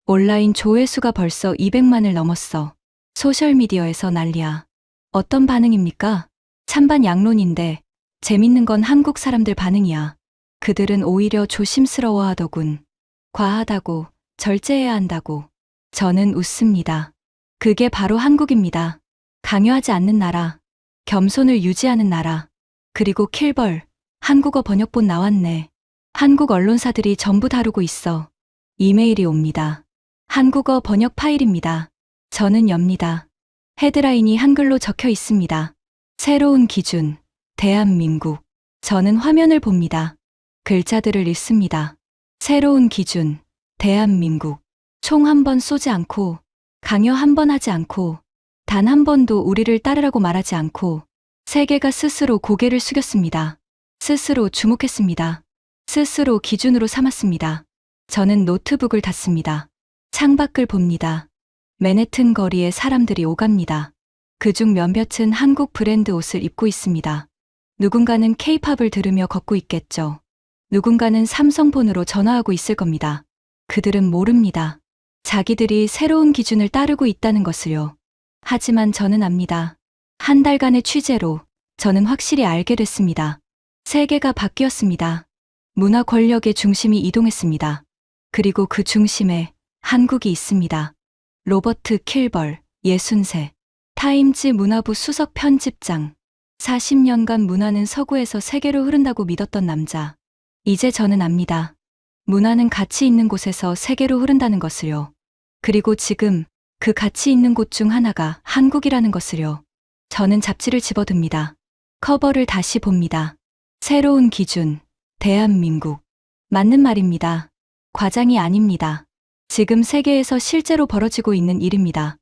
온라인 조회수가 벌써 200만을 넘었어. 소셜미디어에서 난리야. 어떤 반응입니까? 찬반 양론인데 재밌는 건 한국 사람들 반응이야. 그들은 오히려 조심스러워 하더군. 과하다고, 절제해야 한다고. 저는 웃습니다. 그게 바로 한국입니다. 강요하지 않는 나라, 겸손을 유지하는 나라. 그리고 킬벌, 한국어 번역본 나왔네. 한국 언론사들이 전부 다루고 있어. 이메일이 옵니다. 한국어 번역 파일입니다. 저는 엽니다. 헤드라인이 한글로 적혀 있습니다. 새로운 기준, 대한민국. 저는 화면을 봅니다. 글자들을 읽습니다. 새로운 기준, 대한민국. 총 한 번 쏘지 않고, 강요 한 번 하지 않고, 단 한 번도 우리를 따르라고 말하지 않고, 세계가 스스로 고개를 숙였습니다. 스스로 주목했습니다. 스스로 기준으로 삼았습니다. 저는 노트북을 닫습니다. 창밖을 봅니다. 맨해튼 거리에 사람들이 오갑니다. 그중 몇몇은 한국 브랜드 옷을 입고 있습니다. 누군가는 케이팝을 들으며 걷고 있겠죠. 누군가는 삼성폰으로 전화하고 있을 겁니다. 그들은 모릅니다. 자기들이 새로운 기준을 따르고 있다는 것을요. 하지만 저는 압니다. 한 달간의 취재로 저는 확실히 알게 됐습니다. 세계가 바뀌었습니다. 문화 권력의 중심이 이동했습니다. 그리고 그 중심에 한국이 있습니다. 로버트 킬벌, 63. 타임즈 문화부 수석 편집장. 40년간 문화는 서구에서 세계로 흐른다고 믿었던 남자. 이제 저는 압니다. 문화는 가치 있는 곳에서 세계로 흐른다는 것을요. 그리고 지금 그 가치 있는 곳 중 하나가 한국이라는 것을요. 저는 잡지를 집어듭니다. 커버를 다시 봅니다. 새로운 기준, 대한민국. 맞는 말입니다. 과장이 아닙니다. 지금 세계에서 실제로 벌어지고 있는 일입니다.